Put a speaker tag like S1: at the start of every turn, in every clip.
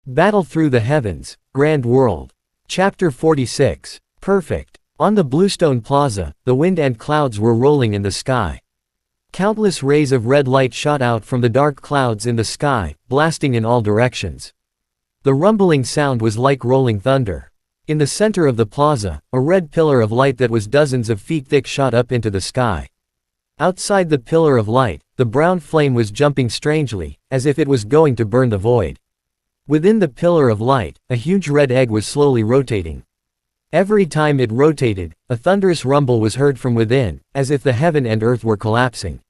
S1: Battle through the heavens, grand world. Chapter 46. Perfect. On the Bluestone Plaza, the wind and clouds were rolling in the sky. Countless rays of red light shot out from the dark clouds in the sky, blasting in all directions. The rumbling sound was like rolling thunder. In the center of the plaza, a red pillar of light that was dozens of feet thick shot up into the sky. Outside the pillar of light, the brown flame was jumping strangely, as if it was going to burn the void. Within the pillar of light, a huge red egg was slowly rotating. Every time it rotated, a thunderous rumble was heard from within, as if the heaven and earth were collapsing.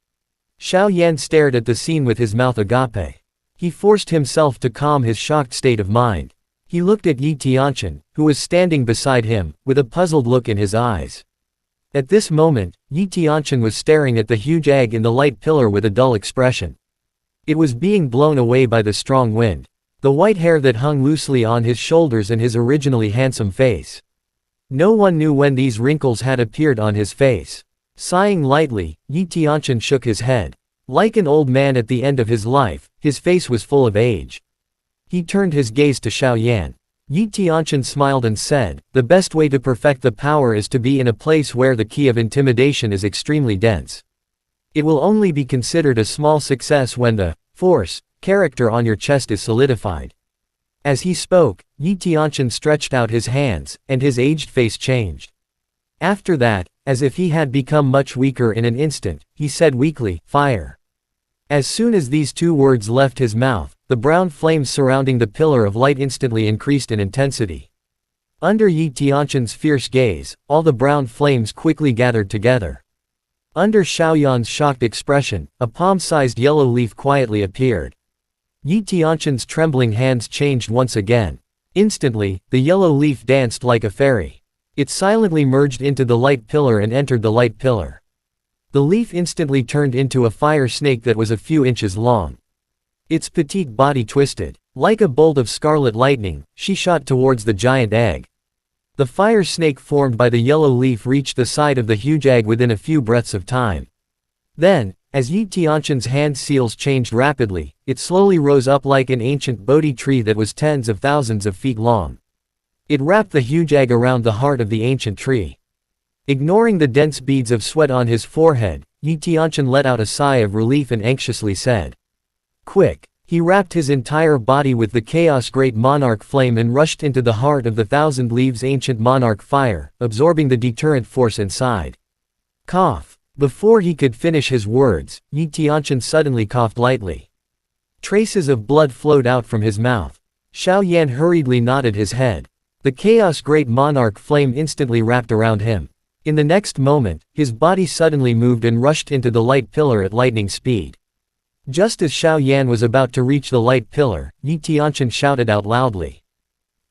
S1: Xiao Yan stared at the scene with his mouth agape. He forced himself to calm his shocked state of mind. He looked at Yi Tianqian, who was standing beside him, with a puzzled look in his eyes. At this moment, Yi Tianqian was staring at the huge egg in the light pillar with a dull expression. It was being blown away by the strong wind. The white hair that hung loosely on his shoulders and his originally handsome face. No one knew when these wrinkles had appeared on his face. Sighing lightly, Yi Tianqian shook his head. Like an old man at the end of his life, his face was full of age. He turned his gaze to Xiao Yan. Yi Tianqian smiled and said, "The best way to perfect the power is to be in a place where the key of intimidation is extremely dense. It will only be considered a small success when the force character on your chest is solidified." As he spoke, Yi Tianqian stretched out his hands, and his aged face changed. After that, as if he had become much weaker in an instant, he said weakly, "Fire." As soon as these two words left his mouth, the brown flames surrounding the pillar of light instantly increased in intensity. Under Yi Tianqian's fierce gaze, all the brown flames quickly gathered together. Under Xiao Yan's shocked expression, a palm-sized yellow leaf quietly appeared. Yi Tianqian's trembling hands changed once again. Instantly, the yellow leaf danced like a fairy. It silently merged into the light pillar and entered the light pillar. The leaf instantly turned into a fire snake that was a few inches long. Its petite body twisted. Like a bolt of scarlet lightning, she shot towards the giant egg. The fire snake formed by the yellow leaf reached the side of the huge egg within a few breaths of time. Then, as Yi Tianqian's hand seals changed rapidly, it slowly rose up like an ancient Bodhi tree that was tens of thousands of feet long. It wrapped the huge egg around the heart of the ancient tree. Ignoring the dense beads of sweat on his forehead, Yi Tianqian let out a sigh of relief and anxiously said, "Quick!" He wrapped his entire body with the Chaos Great Monarch flame and rushed into the heart of the Thousand Leaves Ancient Monarch fire, absorbing the deterrent force inside. Cough. Before he could finish his words, Yi Tianqian suddenly coughed lightly. Traces of blood flowed out from his mouth. Xiao Yan hurriedly nodded his head. The Chaos Great Monarch flame instantly wrapped around him. In the next moment, his body suddenly moved and rushed into the light pillar at lightning speed. Just as Xiao Yan was about to reach the light pillar, Yi Tianqian shouted out loudly.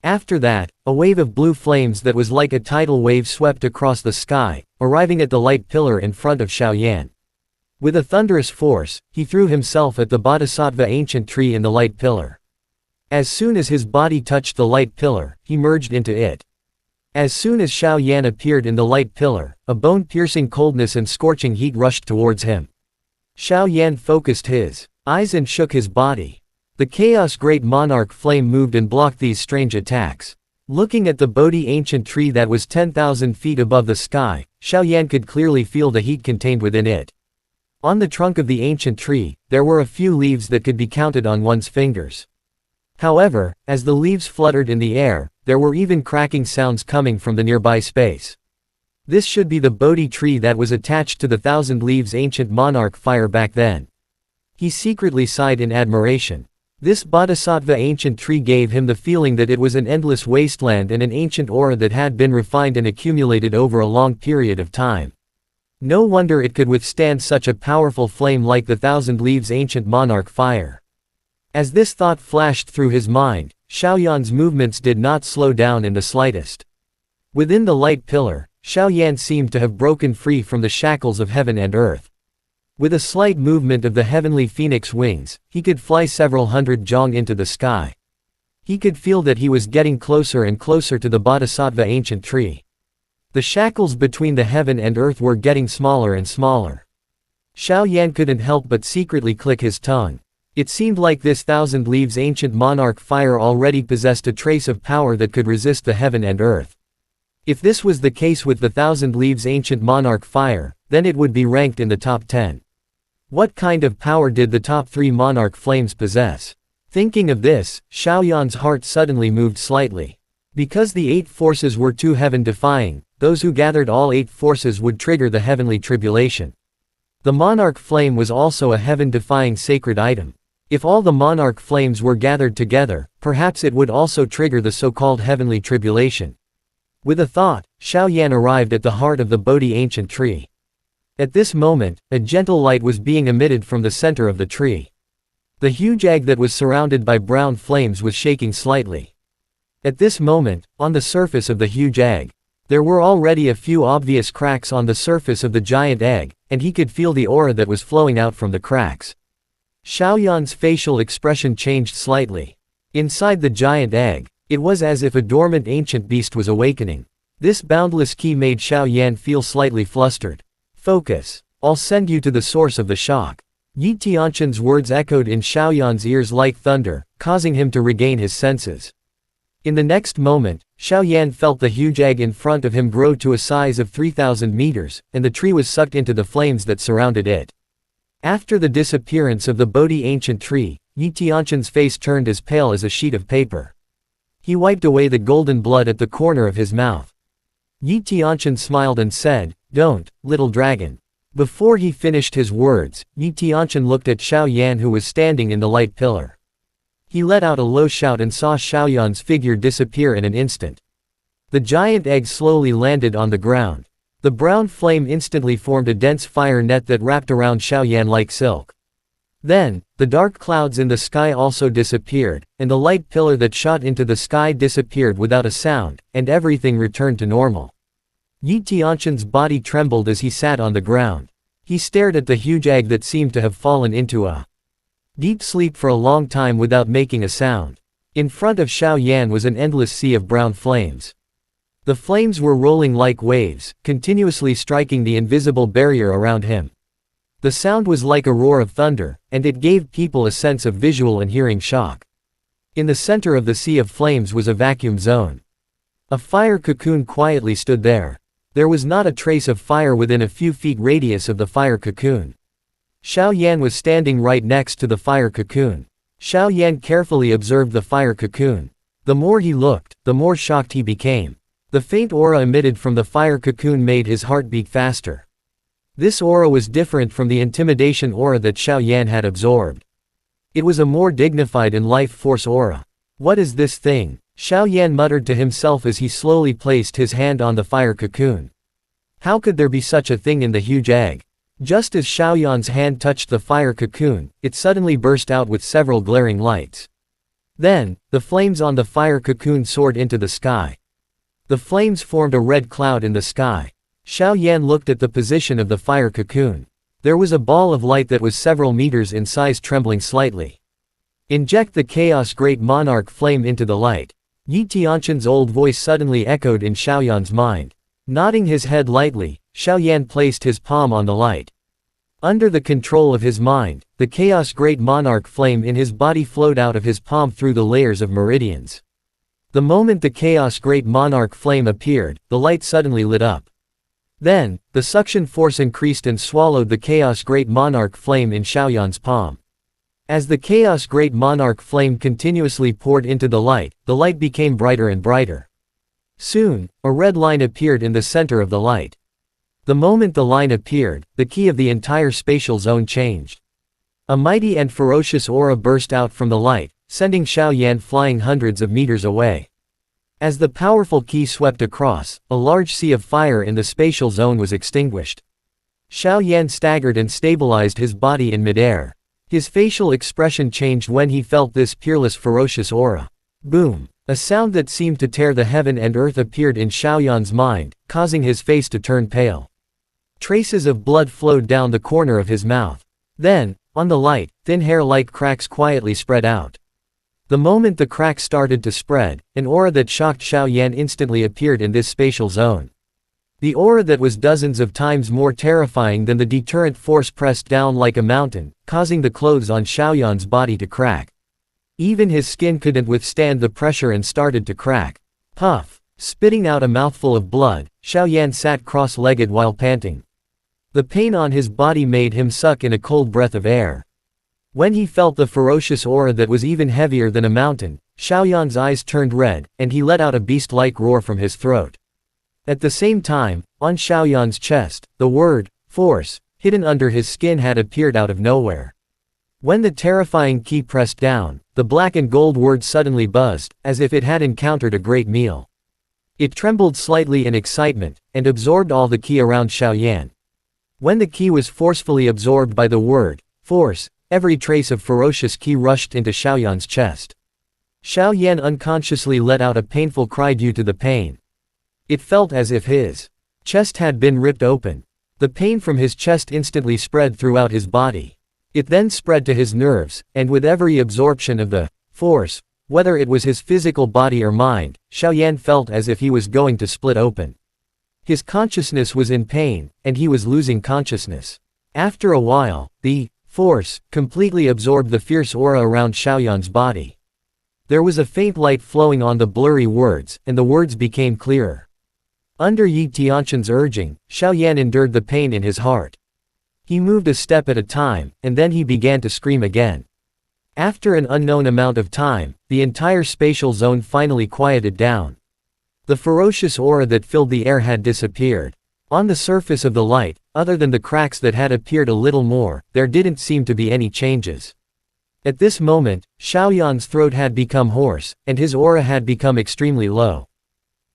S1: After that, a wave of blue flames that was like a tidal wave swept across the sky, arriving at the light pillar in front of Xiao Yan. With a thunderous force, he threw himself at the Bodhisattva ancient tree in the light pillar. As soon as his body touched the light pillar, he merged into it. As soon as Xiao Yan appeared in the light pillar, a bone-piercing coldness and scorching heat rushed towards him. Xiao Yan focused his eyes and shook his body. The Chaos Great Monarch flame moved and blocked these strange attacks. Looking at the Bodhi ancient tree that was 10,000 feet above the sky, Xiao Yan could clearly feel the heat contained within it. On the trunk of the ancient tree, there were a few leaves that could be counted on one's fingers. However, as the leaves fluttered in the air, there were even cracking sounds coming from the nearby space. This should be the Bodhi tree that was attached to the Thousand Leaves Ancient Monarch fire back then. He secretly sighed in admiration. This Bodhisattva ancient tree gave him the feeling that it was an endless wasteland and an ancient aura that had been refined and accumulated over a long period of time. No wonder it could withstand such a powerful flame like the Thousand Leaves Ancient Monarch fire. As this thought flashed through his mind, Xiao Yan's movements did not slow down in the slightest. Within the light pillar, Xiao Yan seemed to have broken free from the shackles of heaven and earth. With a slight movement of the heavenly phoenix wings, he could fly several hundred jong into the sky. He could feel that he was getting closer and closer to the Bodhisattva ancient tree. The shackles between the heaven and earth were getting smaller and smaller. Xiao Yan couldn't help but secretly click his tongue. It seemed like this thousand leaves ancient monarch fire already possessed a trace of power that could resist the heaven and earth. If this was the case with the thousand leaves ancient monarch fire, then it would be ranked in the top 10. What kind of power did the top 3 monarch flames possess? Thinking of this, Xiaoyan's heart suddenly moved slightly. Because the 8 forces were too heaven-defying, those who gathered all 8 forces would trigger the heavenly tribulation. The monarch flame was also a heaven-defying sacred item. If all the monarch flames were gathered together, perhaps it would also trigger the so-called heavenly tribulation. With a thought, Xiaoyan arrived at the heart of the Bodhi ancient tree. At this moment, a gentle light was being emitted from the center of the tree. The huge egg that was surrounded by brown flames was shaking slightly. At this moment, on the surface of the huge egg, there were already a few obvious cracks on the surface of the giant egg, and he could feel the aura that was flowing out from the cracks. Xiaoyan's facial expression changed slightly. Inside the giant egg, it was as if a dormant ancient beast was awakening. This boundless key made Xiaoyan feel slightly flustered. Focus. I'll send you to the source of the shock. Yi Tianshan's words echoed in Xiaoyan's ears like thunder, causing him to regain his senses. In the next moment, Xiaoyan felt the huge egg in front of him grow to a size of 3,000 meters, and the tree was sucked into the flames that surrounded it. After the disappearance of the Bodhi ancient tree, Yi Tianshan's face turned as pale as a sheet of paper. He wiped away the golden blood at the corner of his mouth. Yi Tianshan smiled and said, "Don't, little dragon." Before he finished his words, Yi Tianshan looked at Xiaoyan who was standing in the light pillar. He let out a low shout and saw Xiaoyan's figure disappear in an instant. The giant egg slowly landed on the ground. The brown flame instantly formed a dense fire net that wrapped around Xiaoyan like silk. Then, the dark clouds in the sky also disappeared, and the light pillar that shot into the sky disappeared without a sound, and everything returned to normal. Yi Tianshan's body trembled as he sat on the ground. He stared at the huge egg that seemed to have fallen into a deep sleep for a long time without making a sound. In front of Xiaoyan was an endless sea of brown flames. The flames were rolling like waves, continuously striking the invisible barrier around him. The sound was like a roar of thunder, and it gave people a sense of visual and hearing shock. In the center of the sea of flames was a vacuum zone. A fire cocoon quietly stood there. There was not a trace of fire within a few feet radius of the fire cocoon. Xiaoyan was standing right next to the fire cocoon. Xiaoyan carefully observed the fire cocoon. The more he looked, the more shocked he became. The faint aura emitted from the fire cocoon made his heart beat faster. This aura was different from the intimidation aura that Xiaoyan had absorbed. It was a more dignified and life force aura. What is this thing? Xiaoyan muttered to himself as he slowly placed his hand on the fire cocoon. How could there be such a thing in the huge egg? Just as Xiaoyan's hand touched the fire cocoon, it suddenly burst out with several glaring lights. Then, the flames on the fire cocoon soared into the sky. The flames formed a red cloud in the sky. Xiaoyan looked at the position of the fire cocoon. There was a ball of light that was several meters in size trembling slightly. Inject the chaos great monarch flame into the light. Yi Tianshan's old voice suddenly echoed in Xiaoyan's mind. Nodding his head lightly, Xiaoyan placed his palm on the light. Under the control of his mind, the chaos great monarch flame in his body flowed out of his palm through the layers of meridians. The moment the chaos great monarch flame appeared, the light suddenly lit up. Then, the suction force increased and swallowed the chaos great monarch flame in Xiaoyan's palm. As the chaos great monarch flame continuously poured into the light became brighter and brighter. Soon, a red line appeared in the center of the light. The moment the line appeared, the key of the entire spatial zone changed. A mighty and ferocious aura burst out from the light, sending Xiaoyan flying hundreds of meters away. As the powerful key swept across, a large sea of fire in the spatial zone was extinguished. Xiaoyan staggered and stabilized his body in midair. His facial expression changed when he felt this peerless ferocious aura. Boom! A sound that seemed to tear the heaven and earth appeared in Xiaoyan's mind, causing his face to turn pale. Traces of blood flowed down the corner of his mouth. Then, on the light, thin hair-like cracks quietly spread out. The moment the cracks started to spread, an aura that shocked Xiaoyan instantly appeared in this spatial zone. The aura that was dozens of times more terrifying than the deterrent force pressed down like a mountain, causing the clothes on Xiaoyan's body to crack. Even his skin couldn't withstand the pressure and started to crack. Puff! Spitting out a mouthful of blood, Xiaoyan sat cross-legged while panting. The pain on his body made him suck in a cold breath of air. When he felt the ferocious aura that was even heavier than a mountain, Xiaoyan's eyes turned red, and he let out a beast-like roar from his throat. At the same time, on Xiaoyan's chest, the word, "Force," hidden under his skin had appeared out of nowhere. When the terrifying key pressed down, the black and gold word suddenly buzzed, as if it had encountered a great meal. It trembled slightly in excitement, and absorbed all the key around Xiaoyan. When the key was forcefully absorbed by the word, "Force," every trace of ferocious key rushed into Xiaoyan's chest. Xiaoyan unconsciously let out a painful cry due to the pain. It felt as if his chest had been ripped open. The pain from his chest instantly spread throughout his body. It then spread to his nerves, and with every absorption of the force, whether it was his physical body or mind, Xiaoyan felt as if he was going to split open. His consciousness was in pain, and he was losing consciousness. After a while, the force completely absorbed the fierce aura around Xiaoyan's body. There was a faint light flowing on the blurry words, and the words became clearer. Under Yi Tianshan's urging, Xiaoyan endured the pain in his heart. He moved a step at a time, and then he began to scream again. After an unknown amount of time, the entire spatial zone finally quieted down. The ferocious aura that filled the air had disappeared. On the surface of the light, other than the cracks that had appeared a little more, there didn't seem to be any changes. At this moment, Xiaoyan's throat had become hoarse, and his aura had become extremely low.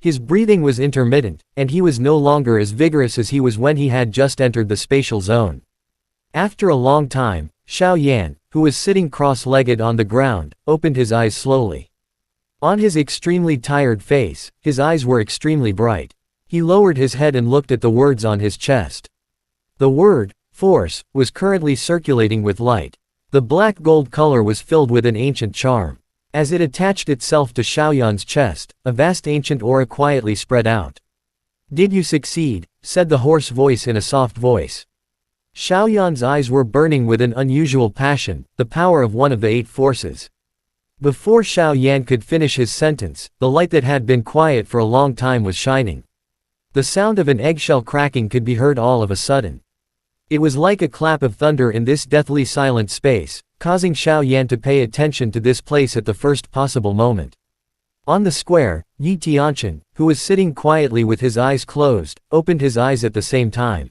S1: His breathing was intermittent, and he was no longer as vigorous as he was when he had just entered the spatial zone. After a long time, Xiaoyan, who was sitting cross-legged on the ground, opened his eyes slowly. On his extremely tired face, his eyes were extremely bright. He lowered his head and looked at the words on his chest. The word, "Force," was currently circulating with light. The black-gold color was filled with an ancient charm. As it attached itself to Xiaoyan's chest, a vast ancient aura quietly spread out. "Did you succeed?" said the hoarse voice in a soft voice. Xiaoyan's eyes were burning with an unusual passion, the power of one of the 8 forces. Before Xiaoyan could finish his sentence, the light that had been quiet for a long time was shining. The sound of an eggshell cracking could be heard all of a sudden. It was like a clap of thunder in this deathly silent space, causing Xiaoyan to pay attention to this place at the first possible moment. On the square, Yi Tianshan, who was sitting quietly with his eyes closed, opened his eyes at the same time.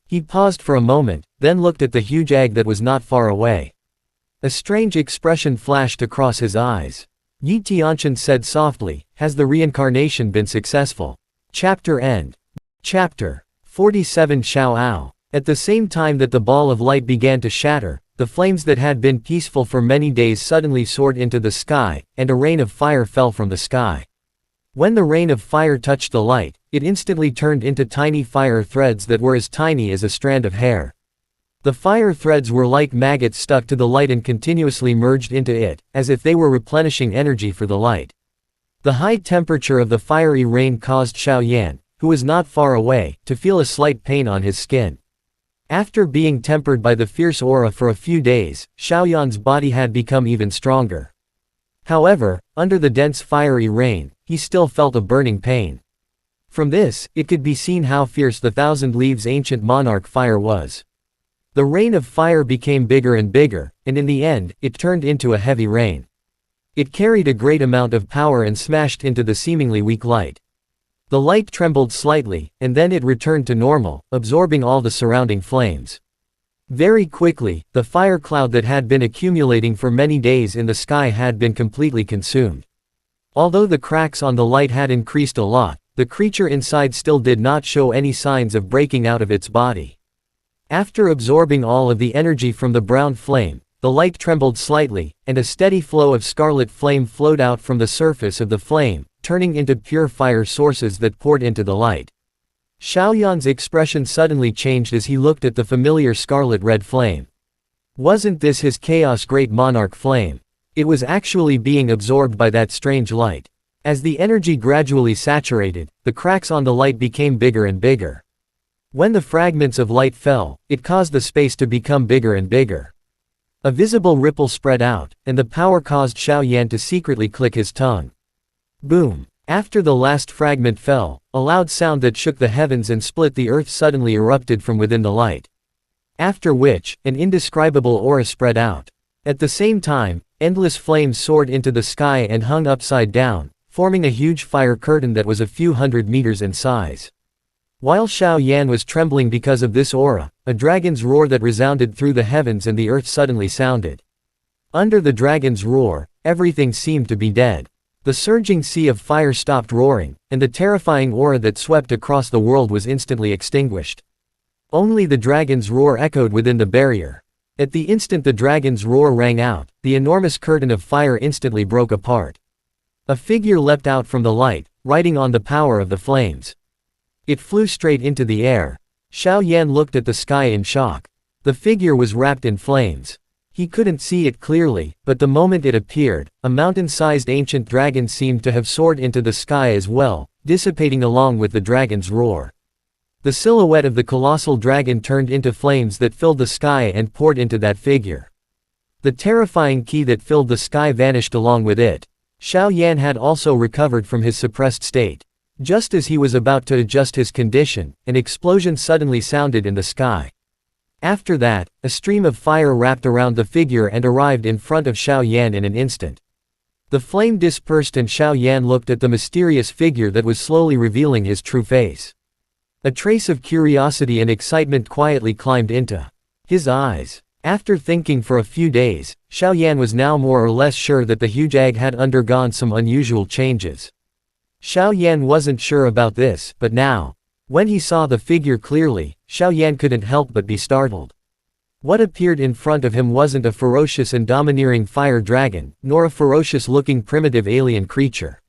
S1: He paused for a moment, then looked at the huge egg that was not far away. A strange expression flashed across his eyes. Yi Tianshan said softly, "Has the reincarnation been successful?" Chapter end. Chapter 47 Xiao. At the same time that the ball of light began to shatter, the flames that had been peaceful for many days suddenly soared into the sky, and a rain of fire fell from the sky. When the rain of fire touched the light, it instantly turned into tiny fire threads that were as tiny as a strand of hair. The fire threads were like maggots stuck to the light and continuously merged into it, as if they were replenishing energy for the light. The high temperature of the fiery rain caused Xiaoyan, who was not far away, to feel a slight pain on his skin. After being tempered by the fierce aura for a few days, Xiaoyan's body had become even stronger. However, under the dense fiery rain, he still felt a burning pain. From this, it could be seen how fierce the 1,000 Leaves ancient monarch fire was. The rain of fire became bigger and bigger, and in the end, it turned into a heavy rain. It carried a great amount of power and smashed into the seemingly weak light. The light trembled slightly, and then it returned to normal, absorbing all the surrounding flames. Very quickly, the fire cloud that had been accumulating for many days in the sky had been completely consumed. Although the cracks on the light had increased a lot, the creature inside still did not show any signs of breaking out of its body. After absorbing all of the energy from the brown flame, the light trembled slightly, and a steady flow of scarlet flame flowed out from the surface of the flame, turning into pure fire sources that poured into the light. Xiaoyan's expression suddenly changed as he looked at the familiar scarlet-red flame. Wasn't this his chaos great monarch flame? It was actually being absorbed by that strange light. As the energy gradually saturated, the cracks on the light became bigger and bigger. When the fragments of light fell, it caused the space to become bigger and bigger. A visible ripple spread out, and the power caused Xiao Yan to secretly click his tongue. Boom! After the last fragment fell, a loud sound that shook the heavens and split the earth suddenly erupted from within the light. After which, an indescribable aura spread out. At the same time, endless flames soared into the sky and hung upside down, forming a huge fire curtain that was a few hundred meters in size. While Xiao Yan was trembling because of this aura, a dragon's roar that resounded through the heavens and the earth suddenly sounded. Under the dragon's roar, everything seemed to be dead. The surging sea of fire stopped roaring, and the terrifying aura that swept across the world was instantly extinguished. Only the dragon's roar echoed within the barrier. At the instant the dragon's roar rang out, the enormous curtain of fire instantly broke apart. A figure leapt out from the light, riding on the power of the flames. It flew straight into the air. Xiao Yan looked at the sky in shock. The figure was wrapped in flames. He couldn't see it clearly, but the moment it appeared, a mountain-sized ancient dragon seemed to have soared into the sky as well, dissipating along with the dragon's roar. The silhouette of the colossal dragon turned into flames that filled the sky and poured into that figure. The terrifying key that filled the sky vanished along with it. Xiao Yan had also recovered from his suppressed state. Just as he was about to adjust his condition, an explosion suddenly sounded in the sky. After that, a stream of fire wrapped around the figure and arrived in front of Xiao Yan in an instant. The flame dispersed and Xiao Yan looked at the mysterious figure that was slowly revealing his true face. A trace of curiosity and excitement quietly climbed into his eyes. After thinking for a few days, Xiao Yan was now more or less sure that the huge egg had undergone some unusual changes. Xiao Yan wasn't sure about this, but now, when he saw the figure clearly, Xiao Yan couldn't help but be startled. What appeared in front of him wasn't a ferocious and domineering fire dragon, nor a ferocious-looking primitive alien creature.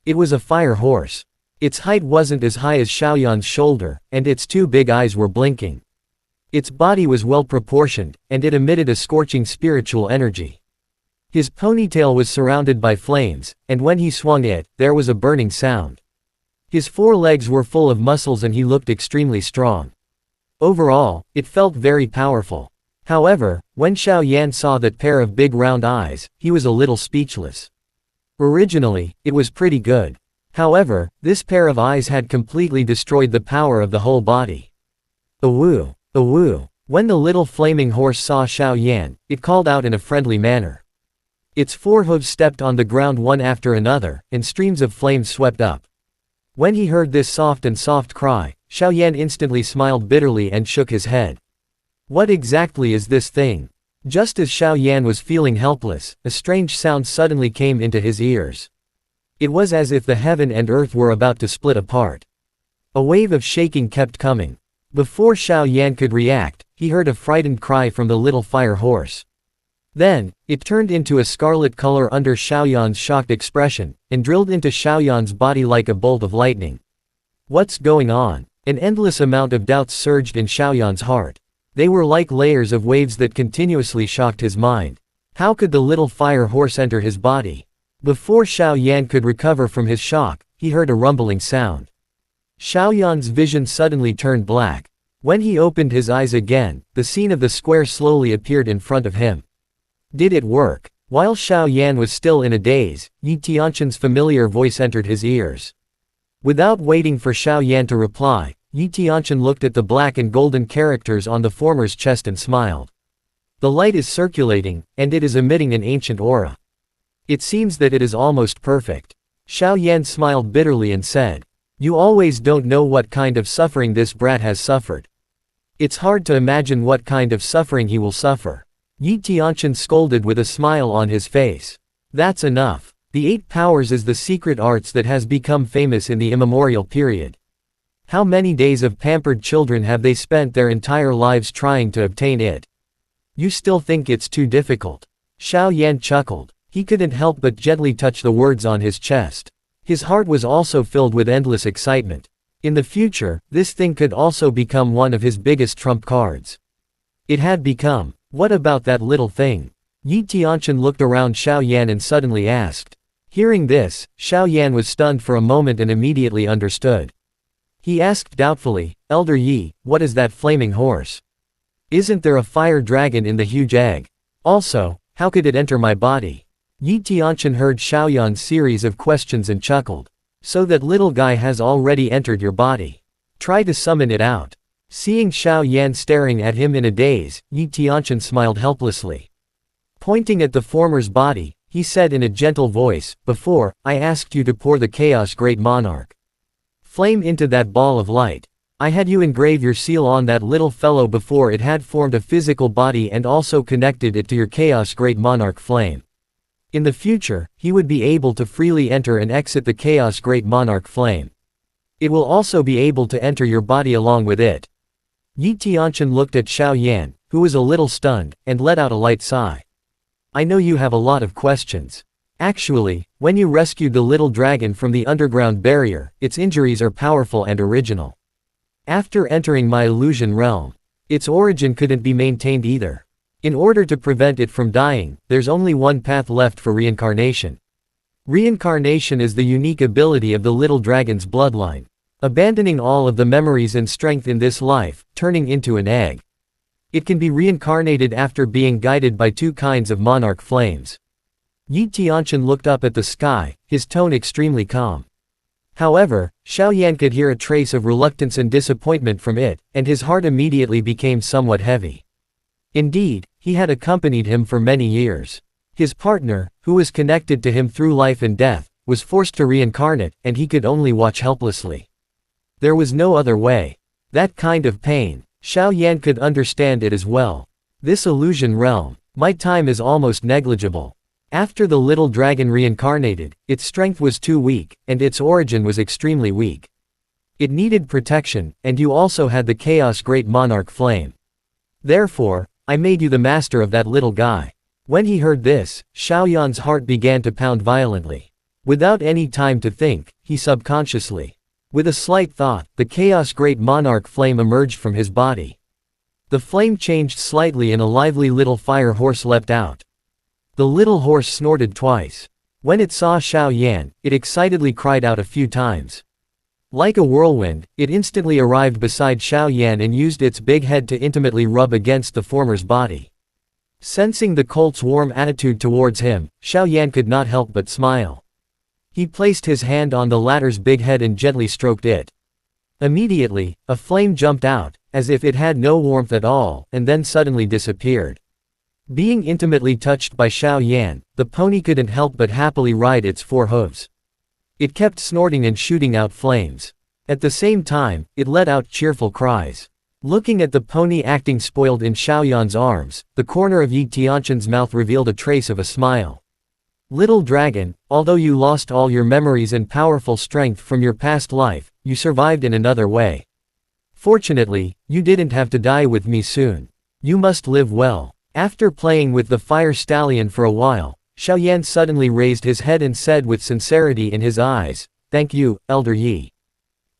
S1: It was a fire horse. Its height wasn't as high as Xiao Yan's shoulder, and its two big eyes were blinking. Its body was well proportioned, and it emitted a scorching spiritual energy. His ponytail was surrounded by flames, and when he swung it, there was a burning sound. His four legs were full of muscles and he looked extremely strong. Overall, it felt very powerful. However, when Xiao Yan saw that pair of big round eyes, he was a little speechless. Originally, it was pretty good. However, this pair of eyes had completely destroyed the power of the whole body. Awoo! Awoo! When the little flaming horse saw Xiao Yan, it called out in a friendly manner. Its four hooves stepped on the ground one after another, and streams of flames swept up. When he heard this soft cry, Xiao Yan instantly smiled bitterly and shook his head. What exactly is this thing? Just as Xiao Yan was feeling helpless, a strange sound suddenly came into his ears. It was as if the heaven and earth were about to split apart. A wave of shaking kept coming. Before Xiao Yan could react, he heard a frightened cry from the little fire horse. Then, it turned into a scarlet color under Xiao Yan's shocked expression, and drilled into Xiao Yan's body like a bolt of lightning. What's going on? An endless amount of doubts surged in Xiao Yan's heart. They were like layers of waves that continuously shocked his mind. How could the little fire horse enter his body? Before Xiao Yan could recover from his shock, he heard a rumbling sound. Xiao Yan's vision suddenly turned black. When he opened his eyes again, the scene of the square slowly appeared in front of him. Did it work? While Xiao Yan was still in a daze, Yi Tianchen's familiar voice entered his ears. Without waiting for Xiao Yan to reply, Yi Tianchen looked at the black and golden characters on the former's chest and smiled. The light is circulating, and it is emitting an ancient aura. It seems that it is almost perfect. Xiao Yan smiled bitterly and said, "You always don't know what kind of suffering this brat has suffered. It's hard to imagine what kind of suffering he will suffer." Yi Tianchen scolded with a smile on his face. That's enough. The 8 powers is the secret arts that has become famous in the immemorial period. How many days of pampered children have they spent their entire lives trying to obtain it? You still think it's too difficult? Xiao Yan chuckled. He couldn't help but gently touch the words on his chest. His heart was also filled with endless excitement. In the future, this thing could also become one of his biggest trump cards. It had become. What about that little thing? Yi Tianchen looked around Xiao Yan and suddenly asked. Hearing this, Xiao Yan was stunned for a moment and immediately understood. He asked doubtfully, Elder Yi, what is that flaming horse? Isn't there a fire dragon in the huge egg? Also, how could it enter my body? Yi Tianqian heard Xiao Yan's series of questions and chuckled. So that little guy has already entered your body. Try to summon it out. Seeing Xiao Yan staring at him in a daze, Yi Tianqian smiled helplessly. Pointing at the former's body, he said in a gentle voice, before, I asked you to pour the Chaos Great Monarch Flame into that ball of light. I had you engrave your seal on that little fellow before it had formed a physical body and also connected it to your Chaos Great Monarch Flame. In the future, he would be able to freely enter and exit the Chaos Great Monarch Flame. It will also be able to enter your body along with it. Yi Tianqian looked at Xiao Yan, who was a little stunned, and let out a light sigh. I know you have a lot of questions. Actually, when you rescued the little dragon from the underground barrier, its injuries are powerful and original. After entering my illusion realm, its origin couldn't be maintained either. In order to prevent it from dying, there's only one path left for reincarnation. Reincarnation is the unique ability of the little dragon's bloodline. Abandoning all of the memories and strength in this life, turning into an egg. It can be reincarnated after being guided by two kinds of monarch flames. Yi Tianqian looked up at the sky, his tone extremely calm. However, Xiao Yan could hear a trace of reluctance and disappointment from it, and his heart immediately became somewhat heavy. Indeed, he had accompanied him for many years. His partner, who was connected to him through life and death, was forced to reincarnate, and he could only watch helplessly. There was no other way. That kind of pain, Xiao Yan could understand it as well. This illusion realm, my time is almost negligible. After the little dragon reincarnated, its strength was too weak, and its origin was extremely weak. It needed protection, and you also had the Chaos Great Monarch Flame. Therefore, I made you the master of that little guy. When he heard this, Xiao Yan's heart began to pound violently. Without any time to think, he subconsciously. With a slight thought, the Chaos Great Monarch Flame emerged from his body. The flame changed slightly and a lively little fire horse leapt out. The little horse snorted twice. When it saw Xiao Yan, it excitedly cried out a few times. Like a whirlwind, it instantly arrived beside Xiao Yan and used its big head to intimately rub against the former's body. Sensing the colt's warm attitude towards him, Xiao Yan could not help but smile. He placed his hand on the latter's big head and gently stroked it. Immediately, a flame jumped out, as if it had no warmth at all, and then suddenly disappeared. Being intimately touched by Xiao Yan, the pony couldn't help but happily ride its four hooves. It kept snorting and shooting out flames. At the same time, it let out cheerful cries. Looking at the pony acting spoiled in Xiao Yan's arms, the corner of Yi Tianqian's mouth revealed a trace of a smile. Little dragon, although you lost all your memories and powerful strength from your past life, you survived in another way. Fortunately, you didn't have to die with me soon. You must live well. After playing with the fire stallion for a while, Xiao Yan suddenly raised his head and said with sincerity in his eyes, Thank you, Elder Yi.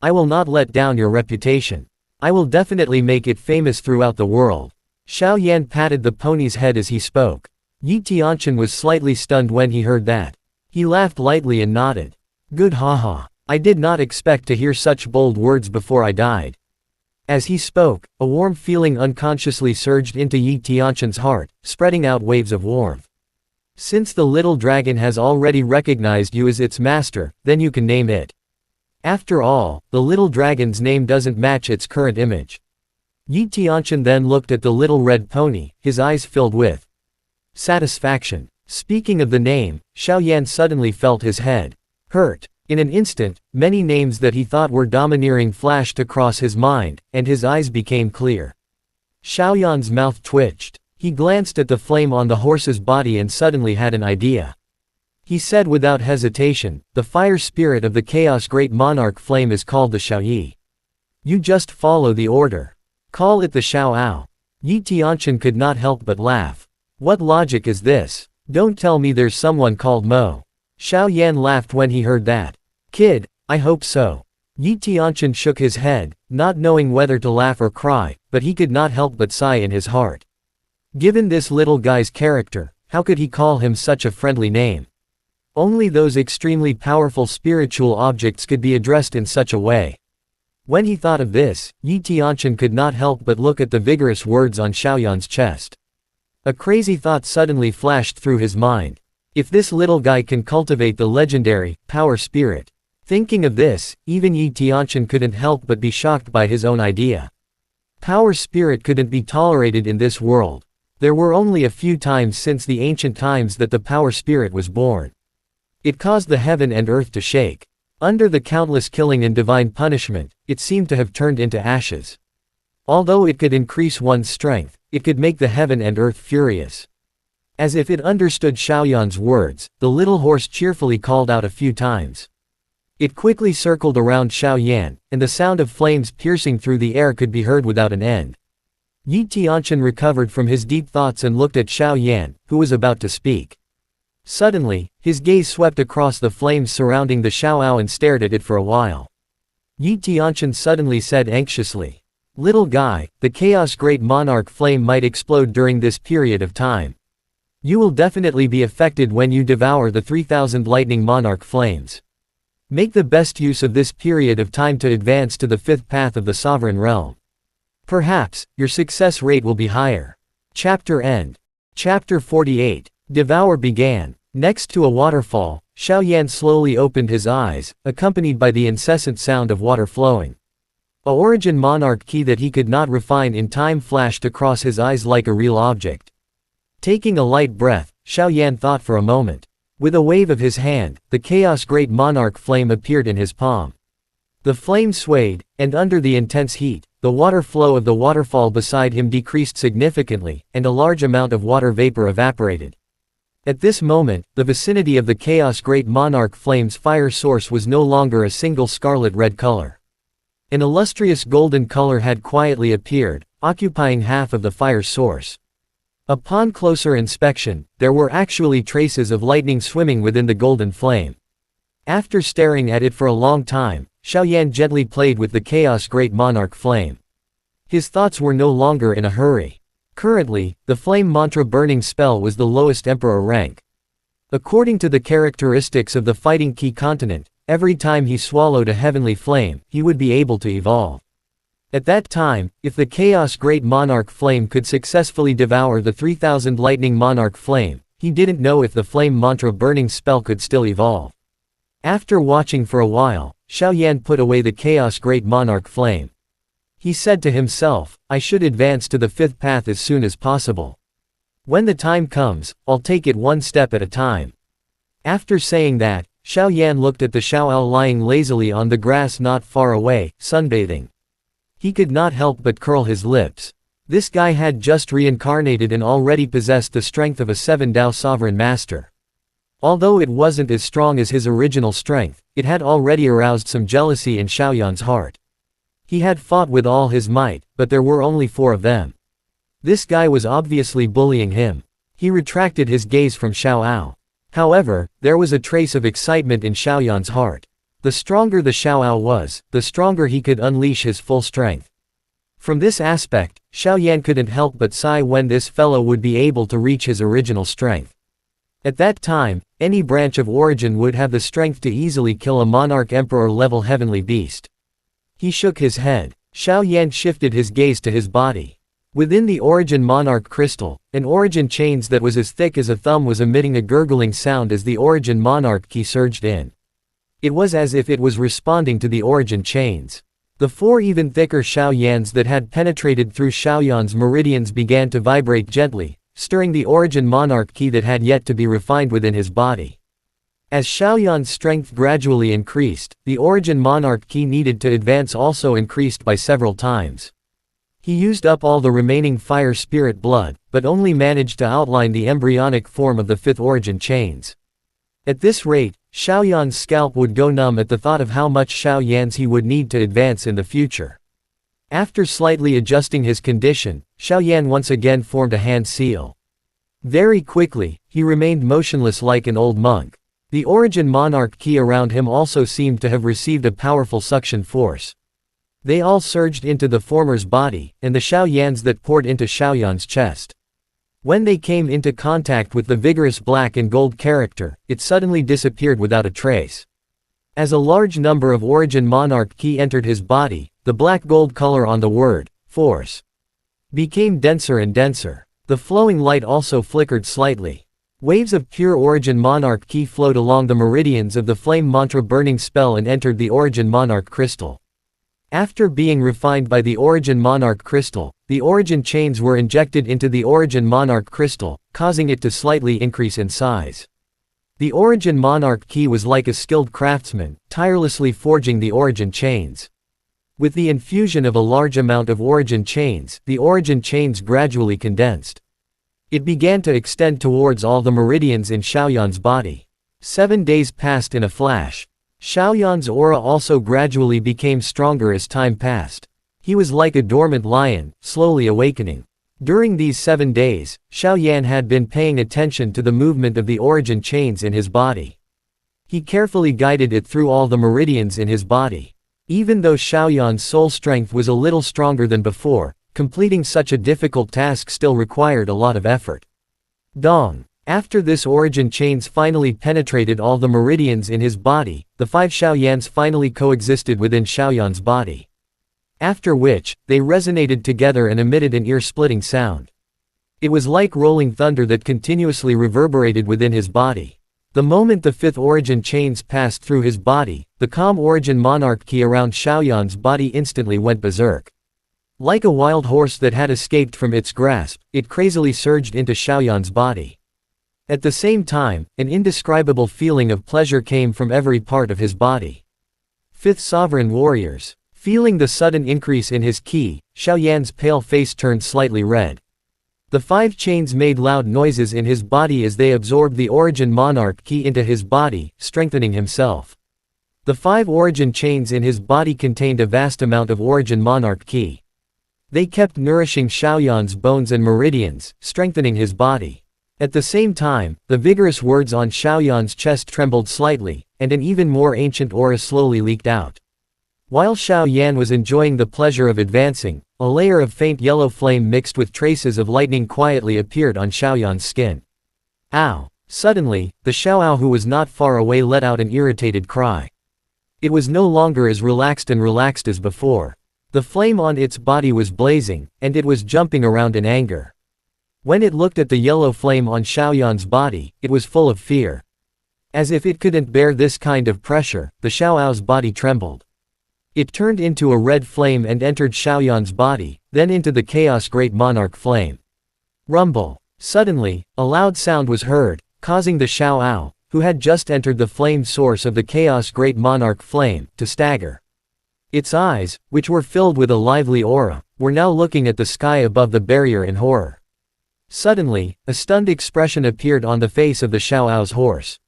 S1: I will not let down your reputation. I will definitely make it famous throughout the world. Xiao Yan patted the pony's head as he spoke. Yi Tianqian was slightly stunned when he heard that. He laughed lightly and nodded. Good haha. I did not expect to hear such bold words before I died. As he spoke, a warm feeling unconsciously surged into Yi Tianqian's heart, spreading out waves of warmth. Since the little dragon has already recognized you as its master, then you can name it. After all, the little dragon's name doesn't match its current image. Yi Tianqian then looked at the little red pony, his eyes filled with satisfaction. Speaking of the name, Xiao Yan suddenly felt his head hurt. In an instant, many names that he thought were domineering flashed across his mind, and his eyes became clear. Xiao Yan's mouth twitched. He glanced at the flame on the horse's body and suddenly had an idea. He said without hesitation, the fire spirit of the Chaos Great Monarch Flame is called the Xiaoyi. You just follow the order. Call it the Xiao. Yi Tianqian could not help but laugh. What logic is this? Don't tell me there's someone called Mo. Xiao Yan laughed when he heard that. Kid, I hope so. Yi Tianqian shook his head, not knowing whether to laugh or cry, but he could not help but sigh in his heart. Given this little guy's character, how could he call him such a friendly name? Only those extremely powerful spiritual objects could be addressed in such a way. When he thought of this, Yi Tianqian could not help but look at the vigorous words on Xiaoyan's chest. A crazy thought suddenly flashed through his mind. If this little guy can cultivate the legendary power spirit. Thinking of this, even Yi Tianqian couldn't help but be shocked by his own idea. Power spirit couldn't be tolerated in this world. There were only a few times since the ancient times that the power spirit was born. It caused the heaven and earth to shake. Under the countless killing and divine punishment, it seemed to have turned into ashes. Although it could increase one's strength, it could make the heaven and earth furious. As if it understood Xiaoyan's words, the little horse cheerfully called out a few times. It quickly circled around Xiaoyan, and the sound of flames piercing through the air could be heard without an end. Yi Tianqian recovered from his deep thoughts and looked at Xiaoyan, who was about to speak. Suddenly, his gaze swept across the flames surrounding the Xiaoao and stared at it for a while. Yi Tianqian suddenly said anxiously, "Little guy, the Chaos Great Monarch flame might explode during this period of time. You will definitely be affected when you devour the 3,000 lightning monarch flames. Make the best use of this period of time to advance to the fifth path of the sovereign realm. Perhaps, your success rate will be higher." Chapter end. Chapter 48. Devour began. Next to a waterfall, Xiaoyan slowly opened his eyes, accompanied by the incessant sound of water flowing. A origin monarch key that he could not refine in time flashed across his eyes like a real object. Taking a light breath, Xiaoyan thought for a moment. With a wave of his hand, the Chaos Great Monarch flame appeared in his palm. The flame swayed, and under the intense heat, the water flow of the waterfall beside him decreased significantly, and a large amount of water vapor evaporated. At this moment, the vicinity of the Chaos Great Monarch flame's fire source was no longer a single scarlet-red color. An illustrious golden color had quietly appeared, occupying half of the fire source. Upon closer inspection, there were actually traces of lightning swimming within the golden flame. After staring at it for a long time, Xiaoyan gently played with the Chaos Great Monarch flame. His thoughts were no longer in a hurry. Currently, the flame mantra burning spell was the lowest emperor rank. According to the characteristics of the fighting key continent, every time he swallowed a heavenly flame, he would be able to evolve. At that time, if the Chaos Great Monarch flame could successfully devour the 3,000 lightning monarch flame, he didn't know if the flame mantra burning spell could still evolve. After watching for a while, Xiaoyan put away the Chaos Great Monarch flame. He said to himself, "I should advance to the fifth path as soon as possible. When the time comes, I'll take it one step at a time." After saying that, Xiaoyan looked at the Xiaoao lying lazily on the grass not far away, sunbathing. He could not help but curl his lips. This guy had just reincarnated and already possessed the strength of a 7 Dao sovereign master. Although it wasn't as strong as his original strength, it had already aroused some jealousy in Xiaoyan's heart. He had fought with all his might, but there were only 4 of them. This guy was obviously bullying him. He retracted his gaze from Xiaoao. However, there was a trace of excitement in Xiaoyan's heart. The stronger the Xiaoao was, the stronger he could unleash his full strength. From this aspect, Xiaoyan couldn't help but sigh when this fellow would be able to reach his original strength. At that time, any branch of origin would have the strength to easily kill a monarch emperor-level heavenly beast. He shook his head. Xiaoyan shifted his gaze to his body. Within the origin monarch crystal, an origin chains that was as thick as a thumb was emitting a gurgling sound as the origin monarch key surged in. It was as if it was responding to the origin chains. The 4 even thicker Xiaoyans that had penetrated through Xiaoyan's meridians began to vibrate gently, stirring the origin monarch key that had yet to be refined within his body. As Xiaoyan's strength gradually increased, the origin monarch key needed to advance also increased by several times. He used up all the remaining fire spirit blood, but only managed to outline the embryonic form of the 5th origin chains. At this rate, Xiaoyan's scalp would go numb at the thought of how much Xiaoyans he would need to advance in the future. After slightly adjusting his condition, Xiaoyan once again formed a hand seal. Very quickly, he remained motionless like an old monk. The origin monarch key around him also seemed to have received a powerful suction force. They all surged into the former's body, and the Xiaoyans that poured into Xiaoyan's chest. When they came into contact with the vigorous black and gold character, it suddenly disappeared without a trace. As a large number of Origin Monarch Ki entered his body, the black-gold color on the word, Force, became denser and denser. The flowing light also flickered slightly. Waves of pure Origin Monarch Ki flowed along the meridians of the flame mantra burning spell and entered the Origin Monarch crystal. After being refined by the Origin Monarch crystal, the Origin chains were injected into the Origin Monarch crystal, causing it to slightly increase in size. The Origin Monarch Ki was like a skilled craftsman, tirelessly forging the Origin chains. With the infusion of a large amount of Origin chains, the Origin chains gradually condensed. It began to extend towards all the meridians in Xiaoyan's body. 7 days passed in a flash. Xiaoyan's aura also gradually became stronger as time passed. He was like a dormant lion, slowly awakening. During these 7 days, Xiaoyan had been paying attention to the movement of the Origin chains in his body. He carefully guided it through all the meridians in his body. Even though Xiaoyan's soul strength was a little stronger than before, completing such a difficult task still required a lot of effort. Dong. After this Origin chains finally penetrated all the meridians in his body, the 5 Xiaoyans finally coexisted within Xiaoyan's body. After which, they resonated together and emitted an ear-splitting sound. It was like rolling thunder that continuously reverberated within his body. The moment the 5th Origin chains passed through his body, the calm Origin Monarch Ki around Xiaoyan's body instantly went berserk. Like a wild horse that had escaped from its grasp, it crazily surged into Xiaoyan's body. At the same time, an indescribable feeling of pleasure came from every part of his body. 5th Sovereign Warriors. Feeling the sudden increase in his ki, Xiaoyan's pale face turned slightly red. The 5 chains made loud noises in his body as they absorbed the Origin Monarch Ki into his body, strengthening himself. The 5 Origin chains in his body contained a vast amount of Origin Monarch Ki. They kept nourishing Xiaoyan's bones and meridians, strengthening his body. At the same time, the vigorous words on Xiaoyan's chest trembled slightly, and an even more ancient aura slowly leaked out. While Xiaoyan was enjoying the pleasure of advancing, a layer of faint yellow flame mixed with traces of lightning quietly appeared on Xiaoyan's skin. Ow! Suddenly, the Xiaoao who was not far away let out an irritated cry. It was no longer as relaxed as before. The flame on its body was blazing, and it was jumping around in anger. When it looked at the yellow flame on Xiaoyan's body, it was full of fear. As if it couldn't bear this kind of pressure, the Xiaoao's body trembled. It turned into a red flame and entered Xiaoyan's body, then into the Chaos Great Monarch Flame. Rumble. Suddenly, a loud sound was heard, causing the Xiaoao, who had just entered the flame source of the Chaos Great Monarch Flame, to stagger. Its eyes, which were filled with a lively aura, were now looking at the sky above the barrier in horror. Suddenly, a stunned expression appeared on the face of the Xiaoao's horse.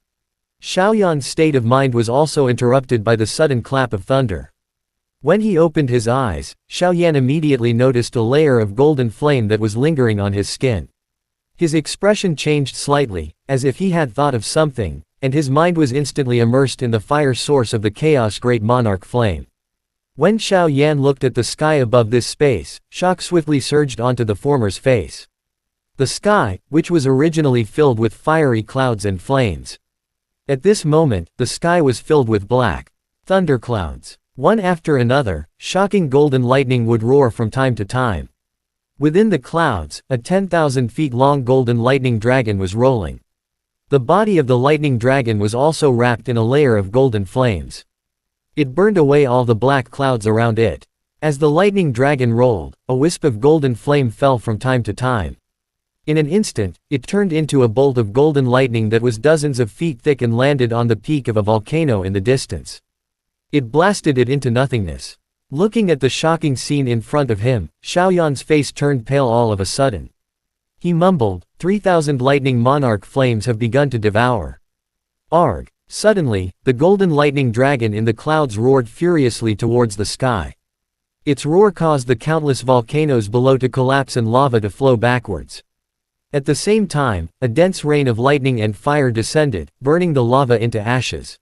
S1: Xiaoyan's state of mind was also interrupted by the sudden clap of thunder. When he opened his eyes, Xiaoyan immediately noticed a layer of golden flame that was lingering on his skin. His expression changed slightly, as if he had thought of something, and his mind was instantly immersed in the fire source of the Chaos Great Monarch Flame. When Xiaoyan looked at the sky above this space, shock swiftly surged onto the former's face. The sky, which was originally filled with fiery clouds and flames. At this moment, the sky was filled with black thunderclouds. One after another, shocking golden lightning would roar from time to time. Within the clouds, a 10,000 feet long golden lightning dragon was rolling. The body of the lightning dragon was also wrapped in a layer of golden flames. It burned away all the black clouds around it. As the lightning dragon rolled, a wisp of golden flame fell from time to time. In an instant, it turned into a bolt of golden lightning that was dozens of feet thick and landed on the peak of a volcano in the distance. It blasted it into nothingness. Looking at the shocking scene in front of him, Xiaoyan's face turned pale all of a sudden. He mumbled, 3,000 lightning monarch flames have begun to devour. Arg! Suddenly, the golden lightning dragon in the clouds roared furiously towards the sky. Its roar caused the countless volcanoes below to collapse and lava to flow backwards. At the same time, a dense rain of lightning and fire descended, burning the lava into ashes.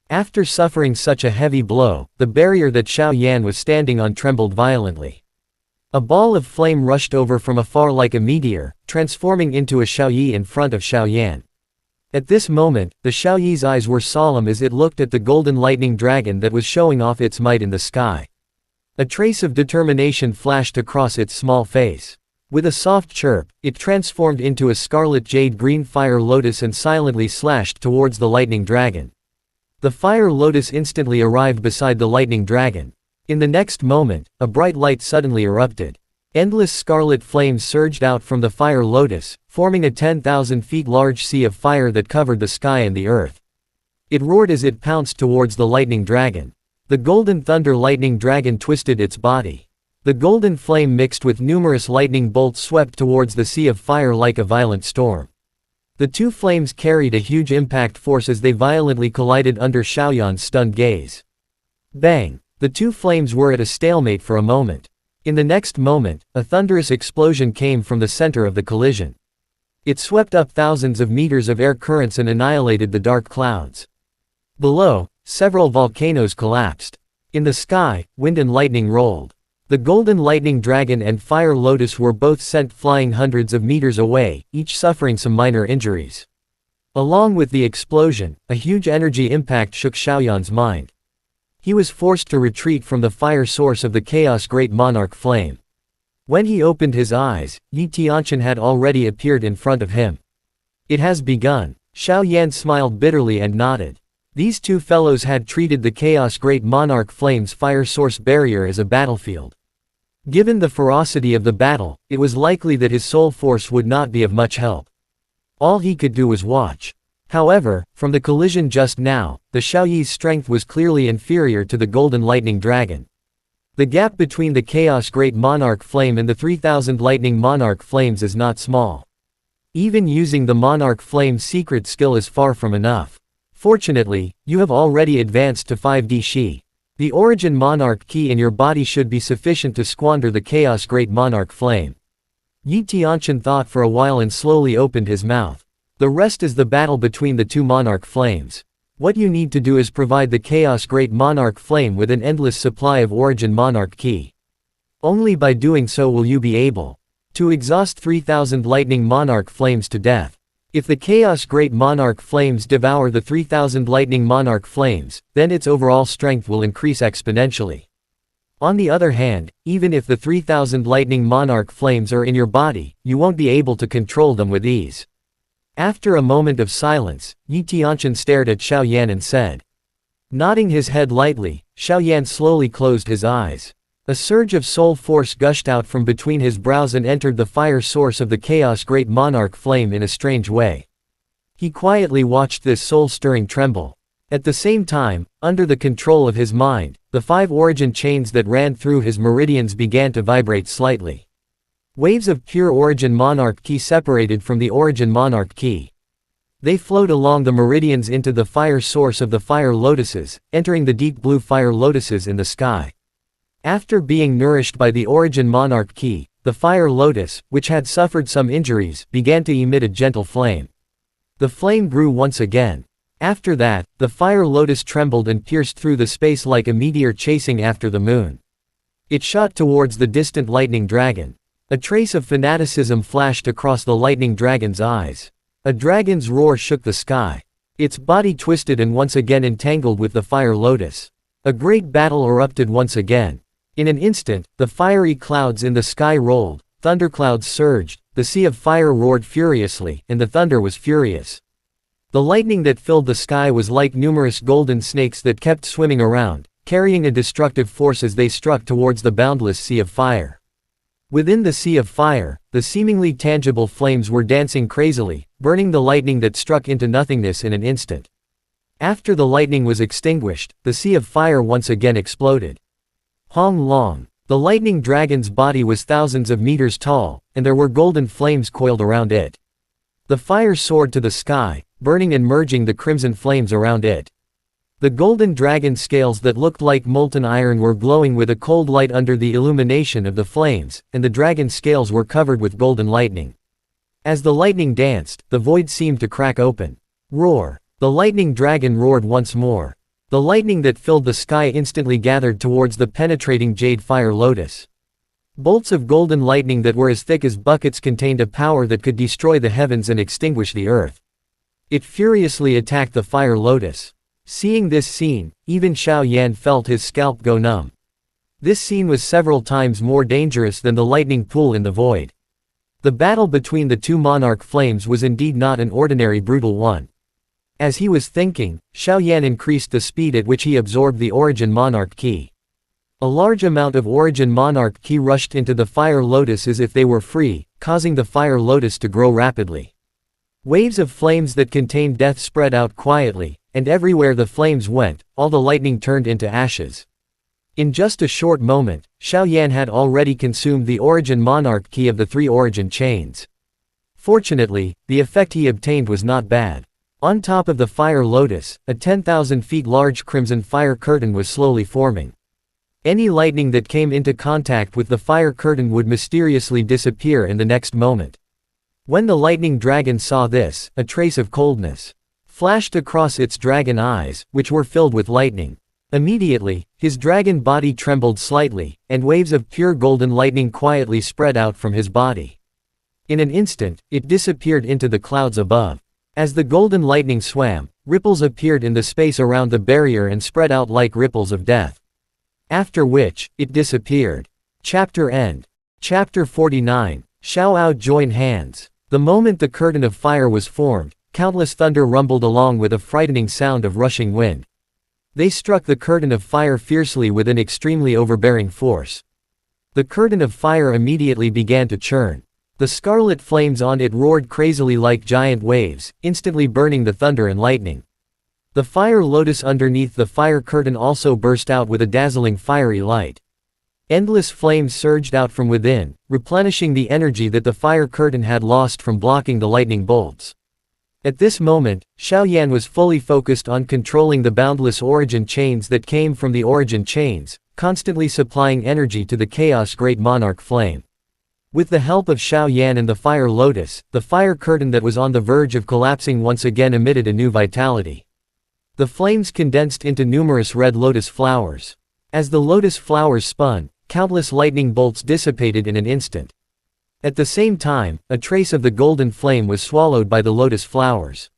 S1: After suffering such a heavy blow, the barrier that Xiaoyan was standing on trembled violently. A ball of flame rushed over from afar like a meteor, transforming into a Xiaoyi in front of Xiaoyan. At this moment, the Xiaoyi's eyes were solemn as it looked at the golden lightning dragon that was showing off its might in the sky. A trace of determination flashed across its small face. With a soft chirp, it transformed into a scarlet jade-green fire lotus and silently slashed towards the lightning dragon. The fire lotus instantly arrived beside the lightning dragon. In the next moment, a bright light suddenly erupted. Endless scarlet flames surged out from the fire lotus, forming a 10,000 feet large sea of fire that covered the sky and the earth. It roared as it pounced towards the lightning dragon. The golden thunder lightning dragon twisted its body. The golden flame mixed with numerous lightning bolts swept towards the sea of fire like a violent storm. The two flames carried a huge impact force as they violently collided under Xiaoyan's stunned gaze. Bang! The two flames were at a stalemate for a moment. In the next moment, a thunderous explosion came from the center of the collision. It swept up thousands of meters of air currents and annihilated the dark clouds. Below, several volcanoes collapsed. In the sky, wind and lightning rolled. The golden lightning dragon and fire lotus were both sent flying hundreds of meters away, each suffering some minor injuries. Along with the explosion, a huge energy impact shook Xiaoyan's mind. He was forced to retreat from the fire source of the chaos great monarch flame. When he opened his eyes, Yi Tianqian had already appeared in front of him. It has begun. Xiaoyan smiled bitterly and nodded. These two fellows had treated the chaos great monarch flame's fire source barrier as a battlefield. Given the ferocity of the battle, it was likely that his soul force would not be of much help. All he could do was watch. However, from the collision just now, the Xiaoyi's strength was clearly inferior to the golden lightning dragon. The gap between the chaos great monarch flame and the 3000 lightning monarch flames is not small. Even using the monarch flame's secret skill is far from enough. Fortunately, you have already advanced to 5D Shi. The origin monarch key in your body should be sufficient to squander the chaos great monarch flame. Yi Tianqian thought for a while and slowly opened his mouth. The rest is the battle between the two monarch flames. What you need to do is provide the chaos great monarch flame with an endless supply of origin monarch key. Only by doing so will you be able to exhaust 3000 lightning monarch flames to death. If the chaos great monarch flames devour the 3000 lightning monarch flames, then its overall strength will increase exponentially. On the other hand, even if the 3000 lightning monarch flames are in your body, you won't be able to control them with ease. After a moment of silence, Yi Tianqian stared at Xiaoyan and said. Nodding his head lightly, Xiaoyan slowly closed his eyes. A surge of soul force gushed out from between his brows and entered the fire source of the chaos great monarch flame in a strange way. He quietly watched this soul-stirring tremble. At the same time, under the control of his mind, the 5 origin chains that ran through his meridians began to vibrate slightly. Waves of pure origin monarch ki separated from the origin monarch ki. They flowed along the meridians into the fire source of the fire lotuses, entering the deep blue fire lotuses in the sky. After being nourished by the origin monarch ki, the fire lotus, which had suffered some injuries, began to emit a gentle flame. The flame grew once again. After that, the fire lotus trembled and pierced through the space like a meteor chasing after the moon. It shot towards the distant lightning dragon. A trace of fanaticism flashed across the lightning dragon's eyes. A dragon's roar shook the sky. Its body twisted and once again entangled with the fire lotus. A great battle erupted once again. In an instant, the fiery clouds in the sky rolled, thunderclouds surged, the sea of fire roared furiously, and the thunder was furious. The lightning that filled the sky was like numerous golden snakes that kept swimming around, carrying a destructive force as they struck towards the boundless sea of fire. Within the sea of fire, the seemingly tangible flames were dancing crazily, burning the lightning that struck into nothingness in an instant. After the lightning was extinguished, the sea of fire once again exploded. Hong Long. The lightning dragon's body was thousands of meters tall, and there were golden flames coiled around it. The fire soared to the sky, burning and merging the crimson flames around it. The golden dragon scales that looked like molten iron were glowing with a cold light under the illumination of the flames, and the dragon scales were covered with golden lightning. As the lightning danced, the void seemed to crack open. Roar! The lightning dragon roared once more. The lightning that filled the sky instantly gathered towards the penetrating jade fire lotus. Bolts of golden lightning that were as thick as buckets contained a power that could destroy the heavens and extinguish the earth. It furiously attacked the fire lotus. Seeing this scene, even Xiao Yan felt his scalp go numb. This scene was several times more dangerous than the lightning pool in the void. The battle between the two monarch flames was indeed not an ordinary brutal one. As he was thinking, Xiao Yan increased the speed at which he absorbed the origin monarch key. A large amount of origin monarch key rushed into the fire lotus as if they were free, causing the fire lotus to grow rapidly. Waves of flames that contained death spread out quietly, and everywhere the flames went, all the lightning turned into ashes. In just a short moment, Xiao Yan had already consumed the origin monarch key of the 3 origin chains. Fortunately, the effect he obtained was not bad. On top of the fire lotus, a 10,000 feet large crimson fire curtain was slowly forming. Any lightning that came into contact with the fire curtain would mysteriously disappear in the next moment. When the lightning dragon saw this, a trace of coldness flashed across its dragon eyes, which were filled with lightning. Immediately, his dragon body trembled slightly, and waves of pure golden lightning quietly spread out from his body. In an instant, it disappeared into the clouds above. As the golden lightning swam, ripples appeared in the space around the barrier and spread out like ripples of death. After which, it disappeared. Chapter end. Chapter 49. Xiao Ao join hands. The moment the curtain of fire was formed, countless thunder rumbled along with a frightening sound of rushing wind. They struck the curtain of fire fiercely with an extremely overbearing force. The curtain of fire immediately began to churn. The scarlet flames on it roared crazily like giant waves, instantly burning the thunder and lightning. The fire lotus underneath the fire curtain also burst out with a dazzling fiery light. Endless flames surged out from within, replenishing the energy that the fire curtain had lost from blocking the lightning bolts. At this moment, Xiao Yan was fully focused on controlling the boundless origin chains that came from the origin chains, constantly supplying energy to the chaos great monarch flame. With the help of Xiao Yan and the fire lotus, the fire curtain that was on the verge of collapsing once again emitted a new vitality. The flames condensed into numerous red lotus flowers. As the lotus flowers spun, countless lightning bolts dissipated in an instant. At the same time, a trace of the golden flame was swallowed by the lotus flowers.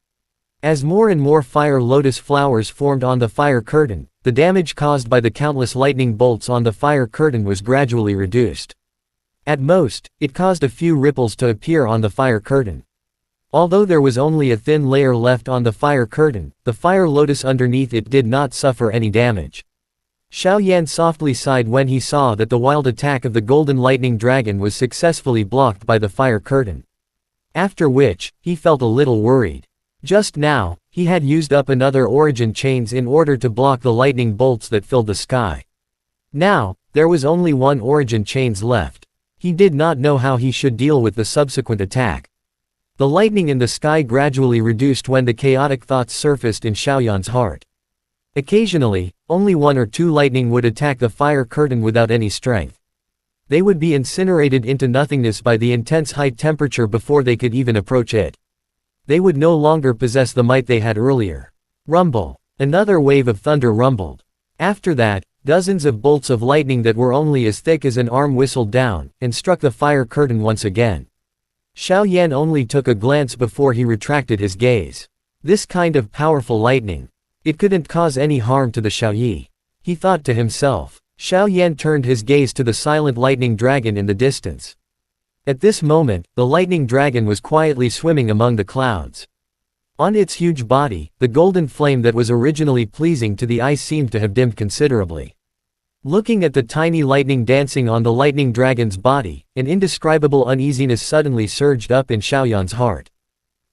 S1: As more and more fire lotus flowers formed on the fire curtain, the damage caused by the countless lightning bolts on the fire curtain was gradually reduced. At most, it caused a few ripples to appear on the fire curtain. Although there was only a thin layer left on the fire curtain, the fire lotus underneath it did not suffer any damage. Xiao Yan softly sighed when he saw that the wild attack of the golden lightning dragon was successfully blocked by the fire curtain. After which, he felt a little worried. Just now, he had used up another origin chains in order to block the lightning bolts that filled the sky. Now, there was only one origin chains left. He did not know how he should deal with the subsequent attack. The lightning in the sky gradually reduced when the chaotic thoughts surfaced in Xiaoyan's heart. Occasionally, only 1 or 2 lightning would attack the fire curtain without any strength. They would be incinerated into nothingness by the intense high temperature before they could even approach it. They would no longer possess the might they had earlier. Rumble. Another wave of thunder rumbled. After that, dozens of bolts of lightning that were only as thick as an arm whistled down, and struck the fire curtain once again. Xiao Yan only took a glance before he retracted his gaze. This kind of powerful lightning. It couldn't cause any harm to the Xiaoyi. He thought to himself. Xiao Yan turned his gaze to the silent lightning dragon in the distance. At this moment, the lightning dragon was quietly swimming among the clouds. On its huge body, the golden flame that was originally pleasing to the eye seemed to have dimmed considerably. Looking at the tiny lightning dancing on the lightning dragon's body, an indescribable uneasiness suddenly surged up in Xiaoyan's heart.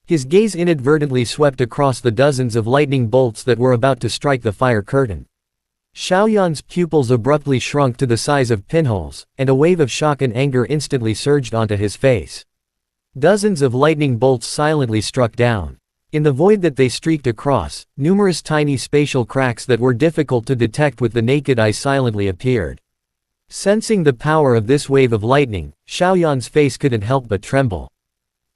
S1: His gaze inadvertently swept across the dozens of lightning bolts that were about to strike the fire curtain. Xiaoyan's pupils abruptly shrunk to the size of pinholes, and a wave of shock and anger instantly surged onto his face. Dozens of lightning bolts silently struck down. In the void that they streaked across, numerous tiny spatial cracks that were difficult to detect with the naked eye silently appeared. Sensing the power of this wave of lightning, Xiaoyan's face couldn't help but tremble.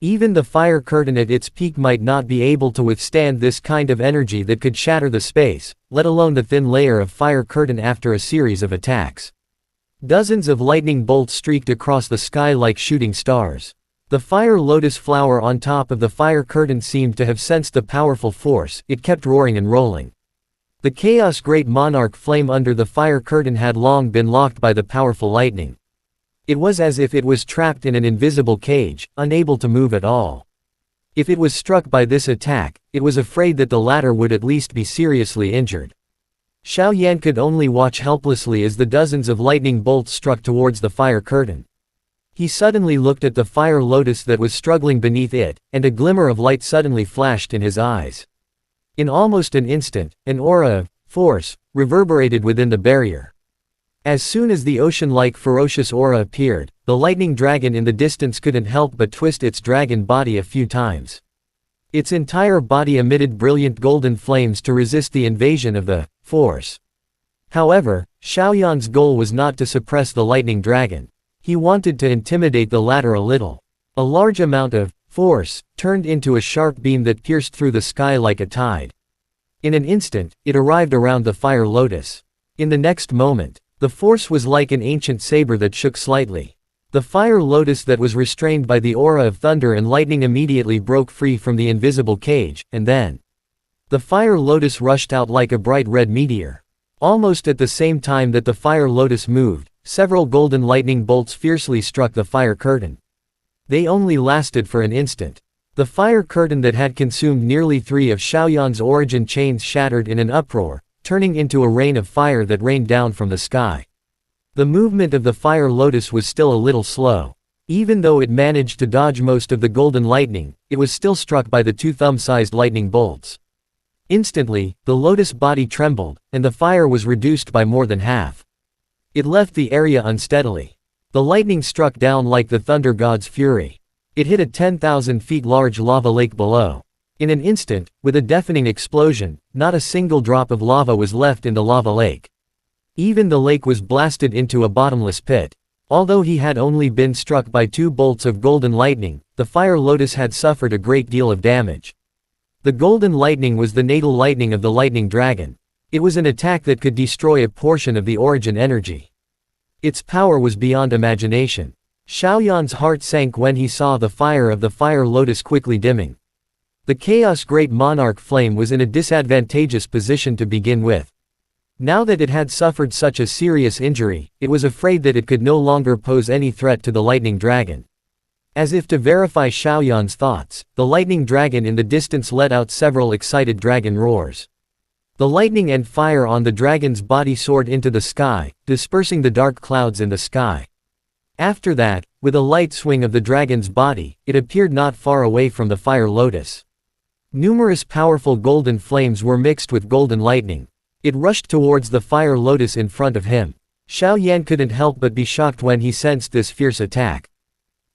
S1: Even the fire curtain at its peak might not be able to withstand this kind of energy that could shatter the space, let alone the thin layer of fire curtain after a series of attacks. Dozens of lightning bolts streaked across the sky like shooting stars. The fire lotus flower on top of the fire curtain seemed to have sensed the powerful force, it kept roaring and rolling. The chaos great monarch flame under the fire curtain had long been locked by the powerful lightning. It was as if it was trapped in an invisible cage, unable to move at all. If it was struck by this attack, it was afraid that the latter would at least be seriously injured. Xiao Yan could only watch helplessly as the dozens of lightning bolts struck towards the fire curtain. He suddenly looked at the fire lotus that was struggling beneath it, and a glimmer of light suddenly flashed in his eyes. In almost an instant, an aura of force reverberated within the barrier. As soon as the ocean-like ferocious aura appeared, the lightning dragon in the distance couldn't help but twist its dragon body a few times. Its entire body emitted brilliant golden flames to resist the invasion of the force. However, Xiaoyan's goal was not to suppress the lightning dragon. He wanted to intimidate the latter a little. A large amount of force turned into a sharp beam that pierced through the sky like a tide. In an instant, it arrived around the fire lotus. In the next moment, the force was like an ancient saber that shook slightly. The fire lotus that was restrained by the aura of thunder and lightning immediately broke free from the invisible cage, and then the fire lotus rushed out like a bright red meteor. Almost at the same time that the fire lotus moved, several golden lightning bolts fiercely struck the fire curtain. They only lasted for an instant. The fire curtain that had consumed nearly 3 of Xiaoyan's origin chains shattered in an uproar, turning into a rain of fire that rained down from the sky. The movement of the fire lotus was still a little slow. Even though it managed to dodge most of the golden lightning, it was still struck by the 2 thumb-sized lightning bolts. Instantly, the lotus body trembled, and the fire was reduced by more than half. It left the area unsteadily. The lightning struck down like the thunder god's fury. It hit a 10,000 feet large lava lake below. In an instant, with a deafening explosion, not a single drop of lava was left in the lava lake. Even the lake was blasted into a bottomless pit. Although he had only been struck by 2 bolts of golden lightning, the fire lotus had suffered a great deal of damage. The golden lightning was the natal lightning of the lightning dragon. It was an attack that could destroy a portion of the origin energy. Its power was beyond imagination. Xiaoyan's heart sank when he saw the fire of the fire lotus quickly dimming. The chaos great monarch flame was in a disadvantageous position to begin with. Now that it had suffered such a serious injury, it was afraid that it could no longer pose any threat to the lightning dragon. As if to verify Xiaoyan's thoughts, the lightning dragon in the distance let out several excited dragon roars. The lightning and fire on the dragon's body soared into the sky, dispersing the dark clouds in the sky. After that, with a light swing of the dragon's body, it appeared not far away from the fire lotus. Numerous powerful golden flames were mixed with golden lightning. It rushed towards the fire lotus in front of him. Xiao Yan couldn't help but be shocked when he sensed this fierce attack.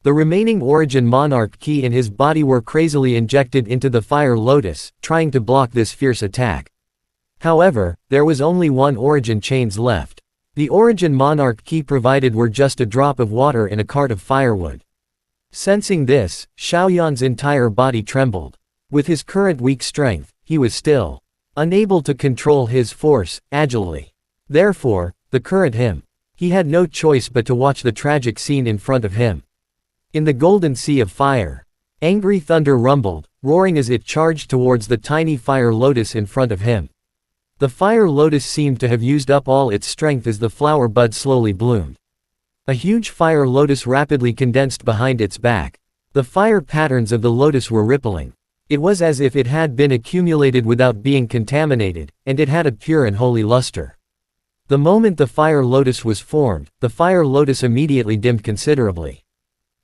S1: The remaining origin monarch ki in his body were crazily injected into the fire lotus, trying to block this fierce attack. However, there was only 1 origin chains left. The origin monarch ki provided were just a drop of water in a cart of firewood. Sensing this, Xiaoyan's entire body trembled. With his current weak strength, he was still unable to control his force agilely. Therefore, he had no choice but to watch the tragic scene in front of him. In the golden sea of fire, angry thunder rumbled, roaring as it charged towards the tiny fire lotus in front of him. The fire lotus seemed to have used up all its strength as the flower bud slowly bloomed. A huge fire lotus rapidly condensed behind its back. The fire patterns of the lotus were rippling. It was as if it had been accumulated without being contaminated, and it had a pure and holy luster. The moment the fire lotus was formed, the fire lotus immediately dimmed considerably.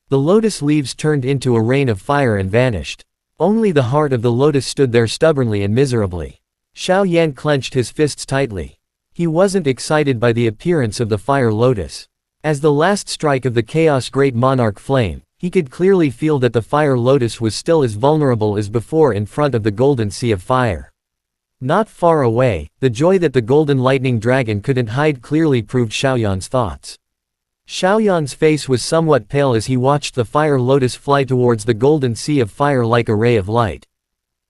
S1: The lotus leaves turned into a rain of fire and vanished. Only the heart of the lotus stood there stubbornly and miserably. Xiao Yan clenched his fists tightly. He wasn't excited by the appearance of the fire lotus. As the last strike of the chaos great monarch flame, he could clearly feel that the fire lotus was still as vulnerable as before in front of the golden sea of fire. Not far away, the joy that the golden lightning dragon couldn't hide clearly proved Xiaoyan's thoughts. Xiaoyan's face was somewhat pale as he watched the fire lotus fly towards the golden sea of fire like a ray of light.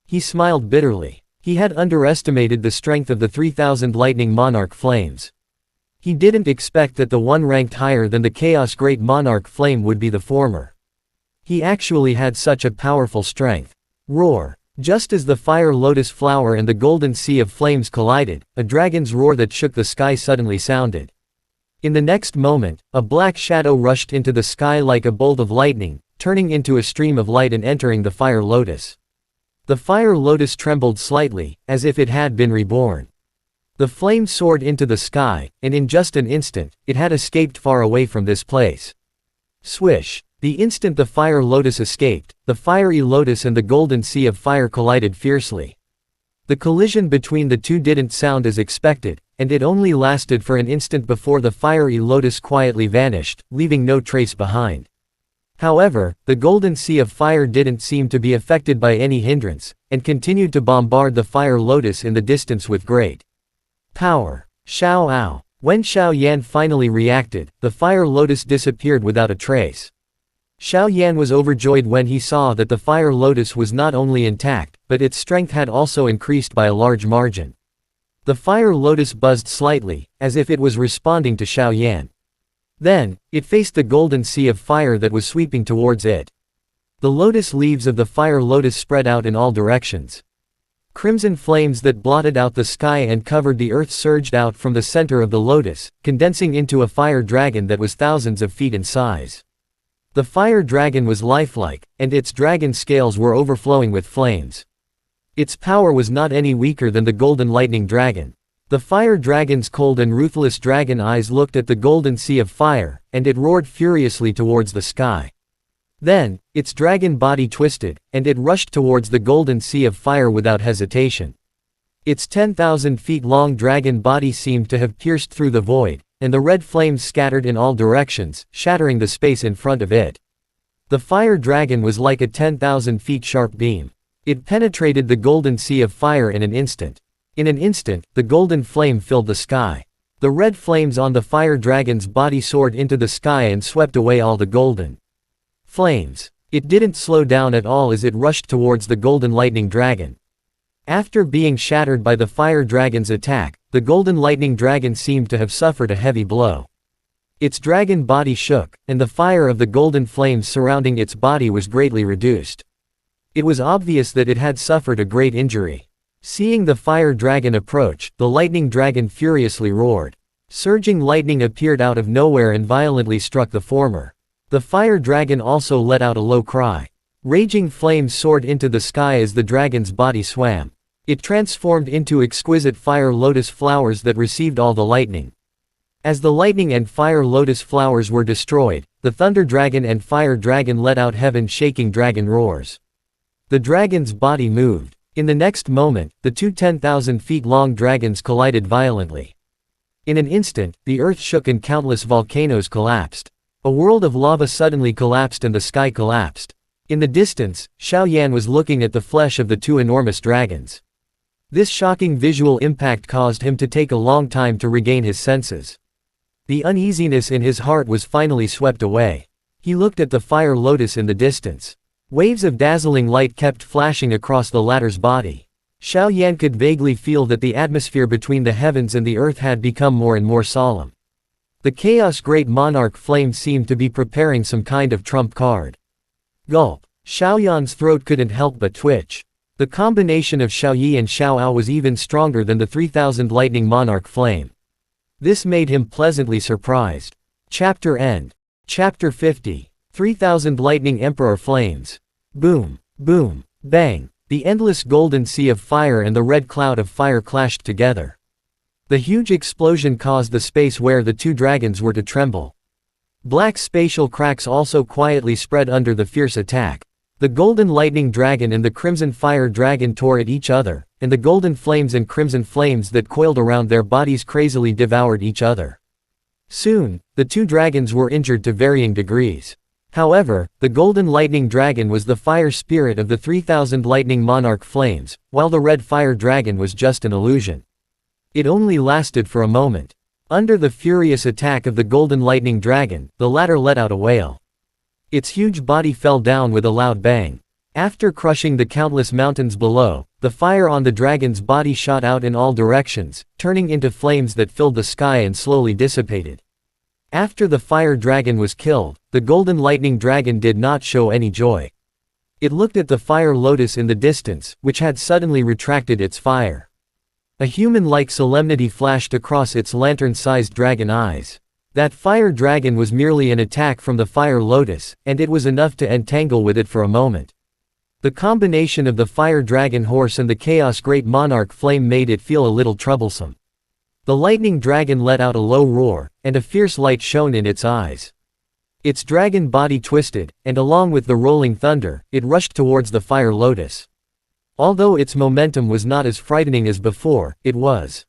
S1: He smiled bitterly. He had underestimated the strength of the 3,000 lightning monarch flames. He didn't expect that the one ranked higher than the Chaos Great Monarch Flame would be the former. He actually had such a powerful strength. Roar. Just as the Fire Lotus Flower and the Golden Sea of Flames collided, a dragon's roar that shook the sky suddenly sounded. In the next moment, a black shadow rushed into the sky like a bolt of lightning, turning into a stream of light and entering the Fire Lotus. The Fire Lotus trembled slightly, as if it had been reborn. The flame soared into the sky, and in just an instant, it had escaped far away from this place. Swish! The instant the Fire Lotus escaped, the Fiery Lotus and the Golden Sea of Fire collided fiercely. The collision between the two didn't sound as expected, and it only lasted for an instant before the Fiery Lotus quietly vanished, leaving no trace behind. However, the Golden Sea of Fire didn't seem to be affected by any hindrance, and continued to bombard the Fire Lotus in the distance with great power. Xiao Ao. When Xiao Yan finally reacted, the Fire Lotus disappeared without a trace. Xiao Yan was overjoyed when he saw that the Fire Lotus was not only intact, but its strength had also increased by a large margin. The Fire Lotus buzzed slightly, as if it was responding to Xiao Yan. Then, it faced the Golden Sea of Fire that was sweeping towards it. The lotus leaves of the Fire Lotus spread out in all directions. Crimson flames that blotted out the sky and covered the earth surged out from the center of the lotus, condensing into a fire dragon that was thousands of feet in size. The fire dragon was lifelike, and its dragon scales were overflowing with flames. Its power was not any weaker than the golden lightning dragon. The fire dragon's cold and ruthless dragon eyes looked at the golden sea of fire, and it roared furiously towards the sky. Then, its dragon body twisted, and it rushed towards the golden sea of fire without hesitation. Its 10,000 feet long dragon body seemed to have pierced through the void, and the red flames scattered in all directions, shattering the space in front of it. The fire dragon was like a 10,000 feet sharp beam. It penetrated the golden sea of fire in an instant. In an instant, the golden flame filled the sky. The red flames on the fire dragon's body soared into the sky and swept away all the golden flames. It didn't slow down at all as it rushed towards the golden lightning dragon. After being shattered by the fire dragon's attack, the golden lightning dragon seemed to have suffered a heavy blow. Its dragon body shook, and the fire of the golden flames surrounding its body was greatly reduced. It was obvious that it had suffered a great injury. Seeing the fire dragon approach, the lightning dragon furiously roared. Surging lightning appeared out of nowhere and violently struck the former. The fire dragon also let out a low cry. Raging flames soared into the sky as the dragon's body swam. It transformed into exquisite fire lotus flowers that received all the lightning. As the lightning and fire lotus flowers were destroyed, the thunder dragon and fire dragon let out heaven-shaking dragon roars. The dragon's body moved. In the next moment, the two 10,000 feet long dragons collided violently. In an instant, the earth shook and countless volcanoes collapsed. A world of lava suddenly collapsed and the sky collapsed. In the distance, Xiao Yan was looking at the flesh of the two enormous dragons. This shocking visual impact caused him to take a long time to regain his senses. The uneasiness in his heart was finally swept away. He looked at the fire lotus in the distance. Waves of dazzling light kept flashing across the latter's body. Xiao Yan could vaguely feel that the atmosphere between the heavens and the earth had become more and more solemn. The Chaos Great Monarch Flame seemed to be preparing some kind of trump card. Gulp. Xiao Yan's throat couldn't help but twitch. The combination of Xiao Yi and Xiao Ao was even stronger than the 3000 Lightning Monarch Flame. This made him pleasantly surprised. Chapter End. Chapter 50. 3000 Lightning Emperor Flames. Boom, boom, bang. The endless golden sea of fire and the red cloud of fire clashed together. The huge explosion caused the space where the two dragons were to tremble. Black spatial cracks also quietly spread under the fierce attack. The golden lightning dragon and the crimson fire dragon tore at each other, and the golden flames and crimson flames that coiled around their bodies crazily devoured each other. Soon, the two dragons were injured to varying degrees. However, the golden lightning dragon was the fire spirit of the 3000 lightning monarch flames, while the red fire dragon was just an illusion. It only lasted for a moment. Under the furious attack of the golden lightning dragon, the latter let out a wail. Its huge body fell down with a loud bang. After crushing the countless mountains below, the fire on the dragon's body shot out in all directions, turning into flames that filled the sky and slowly dissipated. After the fire dragon was killed, the golden lightning dragon did not show any joy. It looked at the fire lotus in the distance, which had suddenly retracted its fire. A human-like solemnity flashed across its lantern-sized dragon eyes. That fire dragon was merely an attack from the fire lotus, and it was enough to entangle with it for a moment. The combination of the fire dragon horse and the chaos great monarch flame made it feel a little troublesome. The lightning dragon let out a low roar, and a fierce light shone in its eyes. Its dragon body twisted, and along with the rolling thunder, it rushed towards the fire lotus. Although its momentum was not as frightening as before, it was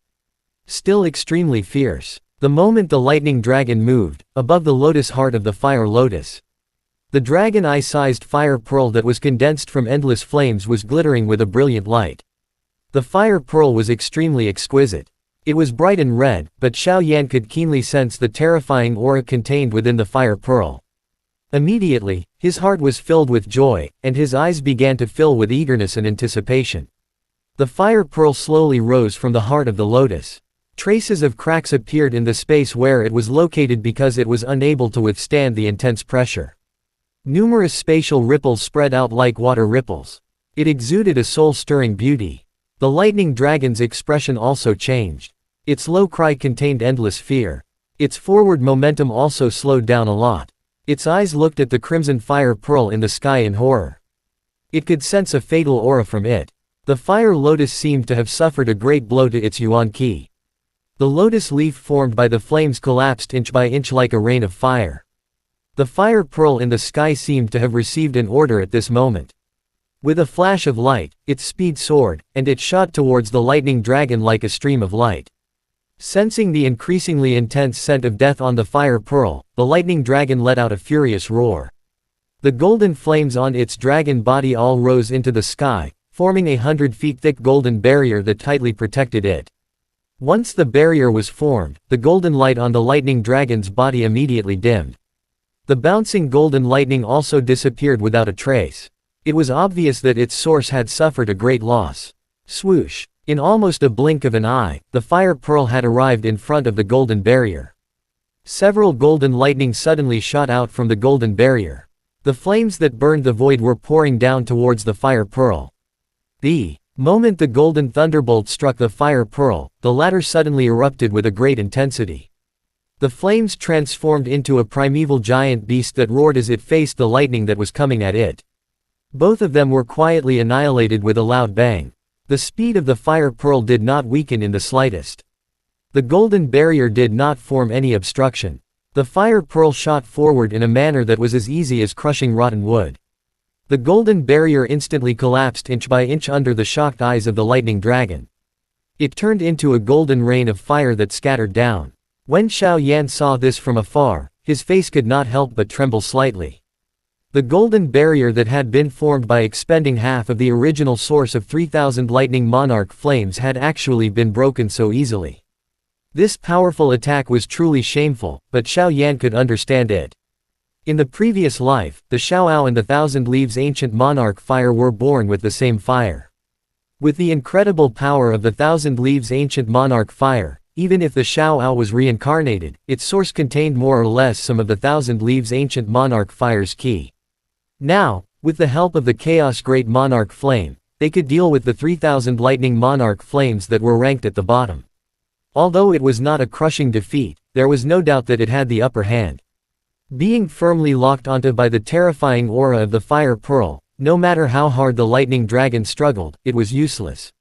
S1: still extremely fierce. The moment the lightning dragon moved, above the lotus heart of the fire lotus, the dragon eye-sized fire pearl that was condensed from endless flames was glittering with a brilliant light. The fire pearl was extremely exquisite. It was bright and red, but Xiao Yan could keenly sense the terrifying aura contained within the fire pearl. Immediately, his heart was filled with joy, and his eyes began to fill with eagerness and anticipation. The fire pearl slowly rose from the heart of the lotus. Traces of cracks appeared in the space where it was located because it was unable to withstand the intense pressure. Numerous spatial ripples spread out like water ripples. It exuded a soul-stirring beauty. The lightning dragon's expression also changed. Its low cry contained endless fear. Its forward momentum also slowed down a lot. Its eyes looked at the crimson fire pearl in the sky in horror. It could sense a fatal aura from it. The fire lotus seemed to have suffered a great blow to its yuan qi. The lotus leaf formed by the flames collapsed inch by inch like a rain of fire. The fire pearl in the sky seemed to have received an order at this moment. With a flash of light, its speed soared, and it shot towards the lightning dragon like a stream of light. Sensing the increasingly intense scent of death on the fire pearl, the lightning dragon let out a furious roar. The golden flames on its dragon body all rose into the sky, forming a 100 feet thick golden barrier that tightly protected it. Once the barrier was formed, the golden light on the lightning dragon's body immediately dimmed. The bouncing golden lightning also disappeared without a trace. It was obvious that its source had suffered a great loss. Swoosh! In almost a blink of an eye, the fire pearl had arrived in front of the golden barrier. Several golden lightning suddenly shot out from the golden barrier. The flames that burned the void were pouring down towards the fire pearl. The moment the golden thunderbolt struck the fire pearl, the latter suddenly erupted with a great intensity. The flames transformed into a primeval giant beast that roared as it faced the lightning that was coming at it. Both of them were quietly annihilated with a loud bang. The speed of the fire pearl did not weaken in the slightest. The golden barrier did not form any obstruction. The fire pearl shot forward in a manner that was as easy as crushing rotten wood. The golden barrier instantly collapsed inch by inch under the shocked eyes of the lightning dragon. It turned into a golden rain of fire that scattered down. When Xiao Yan saw this from afar, his face could not help but tremble slightly. The golden barrier that had been formed by expending half of the original source of 3,000 lightning monarch flames had actually been broken so easily. This powerful attack was truly shameful, but Xiao Yan could understand it. In the previous life, the Xiaoao and the Thousand Leaves ancient monarch fire were born with the same fire. With the incredible power of the Thousand Leaves ancient monarch fire, even if the Xiaoao was reincarnated, its source contained more or less some of the Thousand Leaves ancient monarch fire's ki. Now, with the help of the Chaos Great Monarch Flame, they could deal with the 3,000 lightning monarch flames that were ranked at the bottom. Although it was not a crushing defeat, there was no doubt that it had the upper hand. Being firmly locked onto by the terrifying aura of the fire pearl, no matter how hard the lightning dragon struggled, it was useless.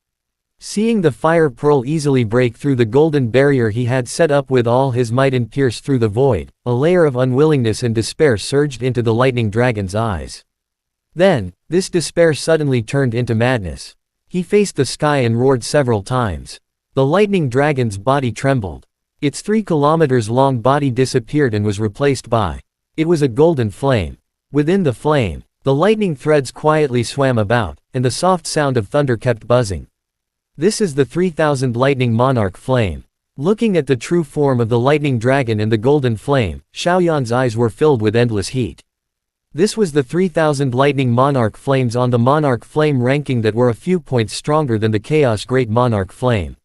S1: Seeing the fire pearl easily break through the golden barrier he had set up with all his might and pierce through the void, a layer of unwillingness and despair surged into the lightning dragon's eyes. Then, this despair suddenly turned into madness. He faced the sky and roared several times. The lightning dragon's body trembled. Its 3 kilometers long body disappeared and was replaced by. It was a golden flame. Within the flame, the lightning threads quietly swam about, and the soft sound of thunder kept buzzing. This is the 3,000 lightning monarch flame. Looking at the true form of the lightning dragon and the golden flame, Xiao Yan's eyes were filled with endless heat. This was the 3000 Lightning Monarch Flames on the Monarch Flame ranking that were a few points stronger than the Chaos Great Monarch Flame.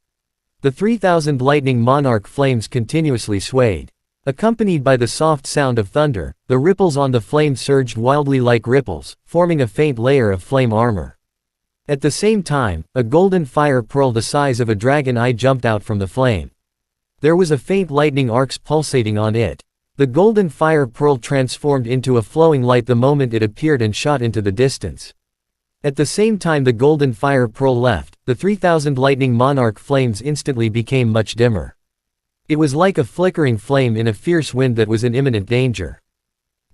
S1: The 3000 Lightning Monarch Flames continuously swayed. Accompanied by the soft sound of thunder, the ripples on the flame surged wildly like ripples, forming a faint layer of flame armor. At the same time, a golden fire pearl the size of a dragon eye jumped out from the flame. There was a faint lightning arcs pulsating on it. The golden fire pearl transformed into a flowing light the moment it appeared and shot into the distance. At the same time the golden fire pearl left, the 3000 Lightning Monarch Flames instantly became much dimmer. It was like a flickering flame in a fierce wind that was in imminent danger.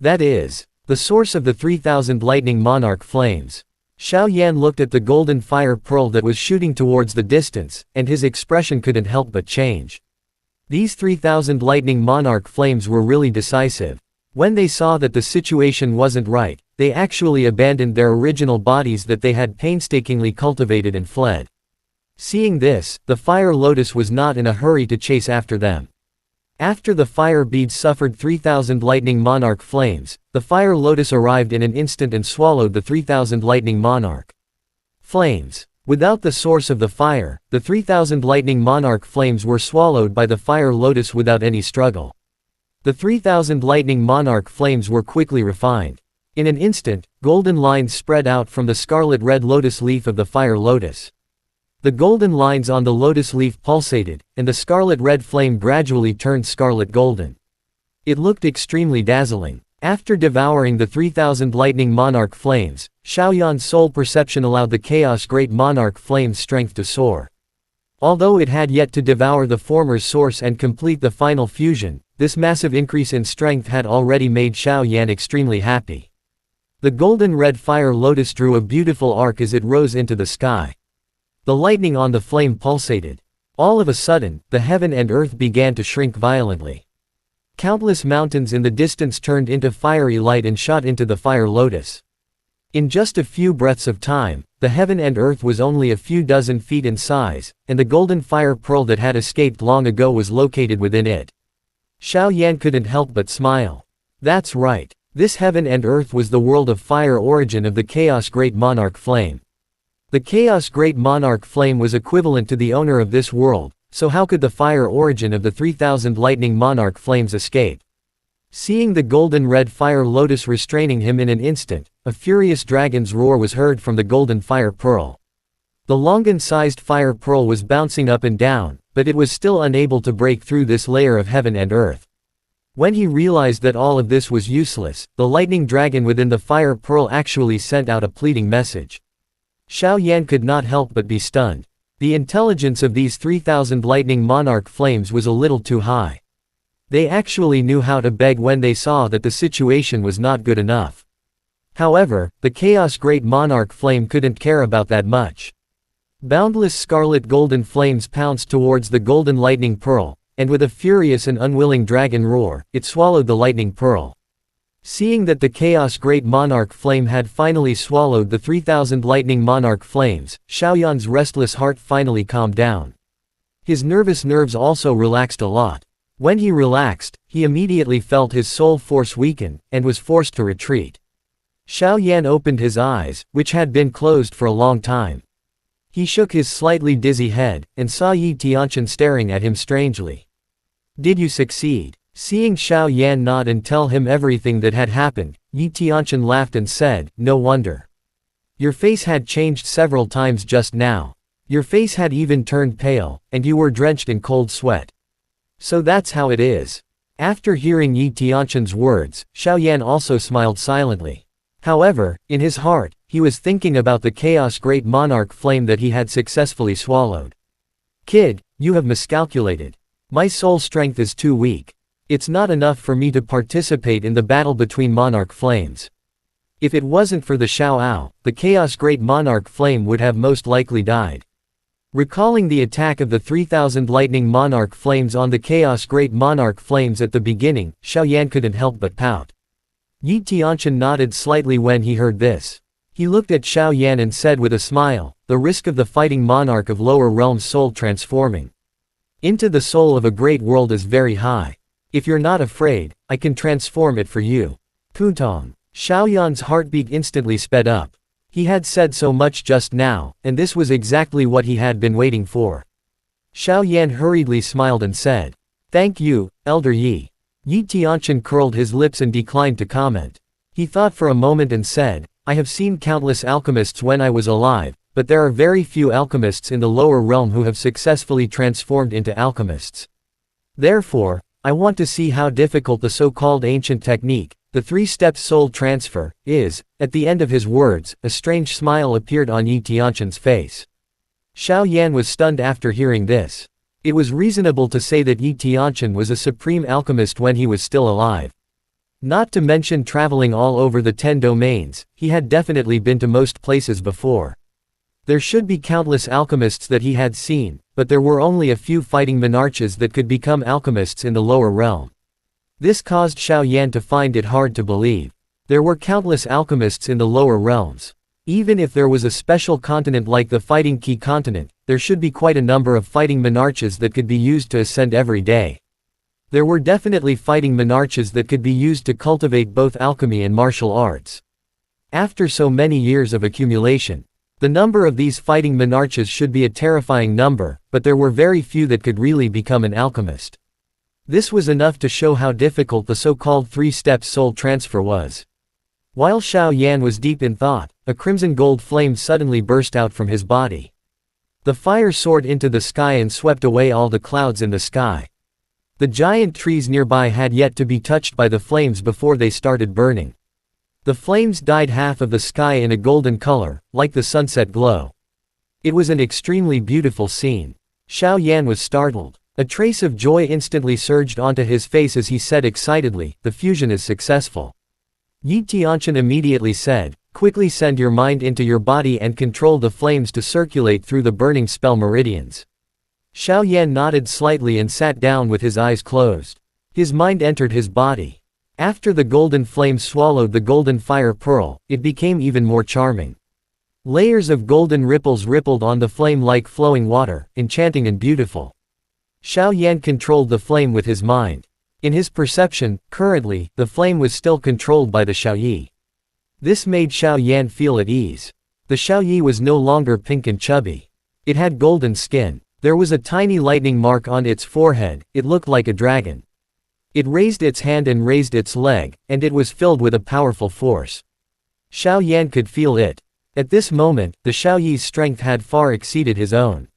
S1: That is the source of the 3000 Lightning Monarch Flames. Xiao Yan looked at the golden fire pearl that was shooting towards the distance, and his expression couldn't help but change. These 3000 Lightning Monarch Flames were really decisive. When they saw that the situation wasn't right, they actually abandoned their original bodies that they had painstakingly cultivated and fled. Seeing this, the Fire Lotus was not in a hurry to chase after them. After the fire beads suffered 3000 Lightning Monarch Flames, the Fire Lotus arrived in an instant and swallowed the 3000 Lightning Monarch Flames. Without the source of the fire, the 3000 Lightning Monarch Flames were swallowed by the Fire Lotus without any struggle. The 3000 Lightning Monarch Flames were quickly refined. In an instant, golden lines spread out from the scarlet red lotus leaf of the Fire Lotus. The golden lines on the lotus leaf pulsated, and the scarlet red flame gradually turned scarlet golden. It looked extremely dazzling. After devouring the 3000 Lightning Monarch Flames, Xiaoyan's soul perception allowed the Chaos Great Monarch Flame's strength to soar. Although it had yet to devour the former's source and complete the final fusion, this massive increase in strength had already made Xiaoyan extremely happy. The golden red Fire Lotus drew a beautiful arc as it rose into the sky. The lightning on the flame pulsated. All of a sudden, the heaven and earth began to shrink violently. Countless mountains in the distance turned into fiery light and shot into the Fire Lotus. In just a few breaths of time, the heaven and earth was only a few dozen feet in size, and the golden fire pearl that had escaped long ago was located within it. Xiao Yan couldn't help but smile. That's right. This heaven and earth was the world of fire origin of the Chaos Great Monarch Flame. The Chaos Great Monarch Flame was equivalent to the owner of this world, so how could the fire origin of the 3000 Lightning Monarch Flames escape? Seeing the golden red Fire Lotus restraining him in an instant, a furious dragon's roar was heard from the golden fire pearl. The longan-sized fire pearl was bouncing up and down, but it was still unable to break through this layer of heaven and earth. When he realized that all of this was useless, the lightning dragon within the fire pearl actually sent out a pleading message. Xiao Yan could not help but be stunned. The intelligence of these 3000 Lightning Monarch Flames was a little too high. They actually knew how to beg when they saw that the situation was not good enough. However, the Chaos Great Monarch Flame couldn't care about that much. Boundless scarlet golden flames pounced towards the golden lightning pearl, and with a furious and unwilling dragon roar, it swallowed the lightning pearl. Seeing that the Chaos Great Monarch Flame had finally swallowed the 3000 Lightning Monarch Flames, Xiaoyan's restless heart finally calmed down. His nervous nerves also relaxed a lot. When he relaxed, he immediately felt his soul force weaken, and was forced to retreat. Xiao Yan opened his eyes, which had been closed for a long time. He shook his slightly dizzy head, and saw Yi Tianqian staring at him strangely. "Did you succeed?" Seeing Xiao Yan nod and tell him everything that had happened, Yi Tianqian laughed and said, "No wonder. Your face had changed several times just now. Your face had even turned pale, and you were drenched in cold sweat. So that's how it is." After hearing Yi Tianqian's words, Xiao Yan also smiled silently. However, in his heart, he was thinking about the Chaos Great Monarch Flame that he had successfully swallowed. "Kid, you have miscalculated. My soul strength is too weak. It's not enough for me to participate in the battle between Monarch Flames. If it wasn't for the Xiao, the Chaos Great Monarch Flame would have most likely died." Recalling the attack of the 3000 Lightning Monarch Flames on the Chaos Great Monarch Flames at the beginning, Xiao Yan couldn't help but pout. Yi Tianqian nodded slightly when he heard this. He looked at Xiao Yan and said with a smile, "The risk of the fighting monarch of lower realms soul transforming into the soul of a great world is very high. If you're not afraid, I can transform it for you." Putong. Xiaoyan's heartbeat instantly sped up. He had said so much just now, and this was exactly what he had been waiting for. Xiaoyan hurriedly smiled and said, "Thank you, Elder Yi." Yi Tianqian curled his lips and declined to comment. He thought for a moment and said, "I have seen countless alchemists when I was alive, but there are very few alchemists in the lower realm who have successfully transformed into alchemists. Therefore, I want to see how difficult the so-called ancient technique, the three-step soul transfer, is." At the end of his words, a strange smile appeared on Yi Tianqian's face. Xiaoyan was stunned after hearing this. It was reasonable to say that Yi Tianqian was a supreme alchemist when he was still alive. Not to mention traveling all over the 10 domains, he had definitely been to most places before. There should be countless alchemists that he had seen, but there were only a few fighting monarchs that could become alchemists in the lower realm. This caused Xiaoyan to find it hard to believe. There were countless alchemists in the lower realms. Even if there was a special continent like the Fighting Key continent, there should be quite a number of fighting monarchs that could be used to ascend every day. There were definitely fighting monarchs that could be used to cultivate both alchemy and martial arts. After so many years of accumulation, the number of these fighting monarchs should be a terrifying number, but there were very few that could really become an alchemist. This was enough to show how difficult the so-called three-step soul transfer was. While Xiaoyan was deep in thought, a crimson gold flame suddenly burst out from his body. The fire soared into the sky and swept away all the clouds in the sky. The giant trees nearby had yet to be touched by the flames before they started burning. The flames dyed half of the sky in a golden color, like the sunset glow. It was an extremely beautiful scene. Xiaoyan was startled. A trace of joy instantly surged onto his face as he said excitedly, "The fusion is successful." Yi Tianqian immediately said, "Quickly send your mind into your body and control the flames to circulate through the burning spell meridians." Xiaoyan nodded slightly and sat down with his eyes closed. His mind entered his body. After the golden flame swallowed the golden fire pearl, it became even more charming. Layers of golden ripples rippled on the flame like flowing water, enchanting and beautiful. Xiaoyan controlled the flame with his mind. In his perception, currently, the flame was still controlled by the Xiaoyi. This made Xiaoyan feel at ease. The Xiaoyi was no longer pink and chubby. It had golden skin. There was a tiny lightning mark on its forehead. It looked like a dragon. It raised its hand and raised its leg, and it was filled with a powerful force. Xiaoyan could feel it. At this moment, the Xiaoyi's strength had far exceeded his own.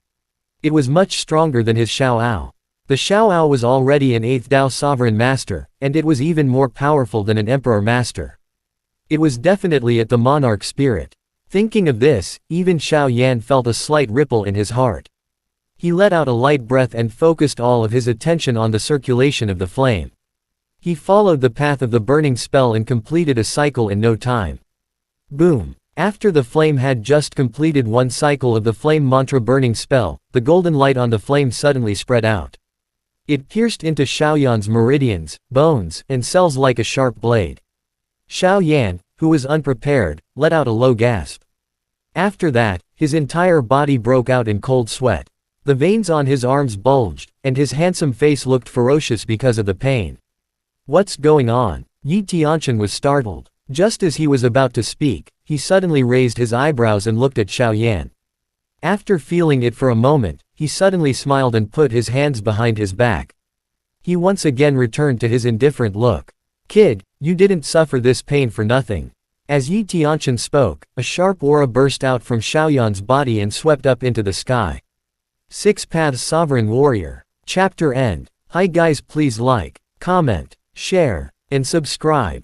S1: It was much stronger than his Xiaoao. The Xiaoao was already an 8th Dao sovereign master, and it was even more powerful than an emperor master. It was definitely at the monarch spirit. Thinking of this, even Xiaoyan felt a slight ripple in his heart. He let out a light breath and focused all of his attention on the circulation of the flame. He followed the path of the burning spell and completed a cycle in no time. Boom! After the flame had just completed one cycle of the flame mantra burning spell, the golden light on the flame suddenly spread out. It pierced into Xiaoyan's meridians, bones, and cells like a sharp blade. Xiaoyan, who was unprepared, let out a low gasp. After that, his entire body broke out in cold sweat. The veins on his arms bulged, and his handsome face looked ferocious because of the pain. "What's going on?" Yi Tianqian was startled. Just as he was about to speak, he suddenly raised his eyebrows and looked at Xiaoyan. After feeling it for a moment, he suddenly smiled and put his hands behind his back. He once again returned to his indifferent look. "Kid, you didn't suffer this pain for nothing." As Yi Tianqian spoke, a sharp aura burst out from Xiaoyan's body and swept up into the sky. 6 Paths Sovereign Warrior. Chapter End. Hi guys, please like, comment, share, and subscribe.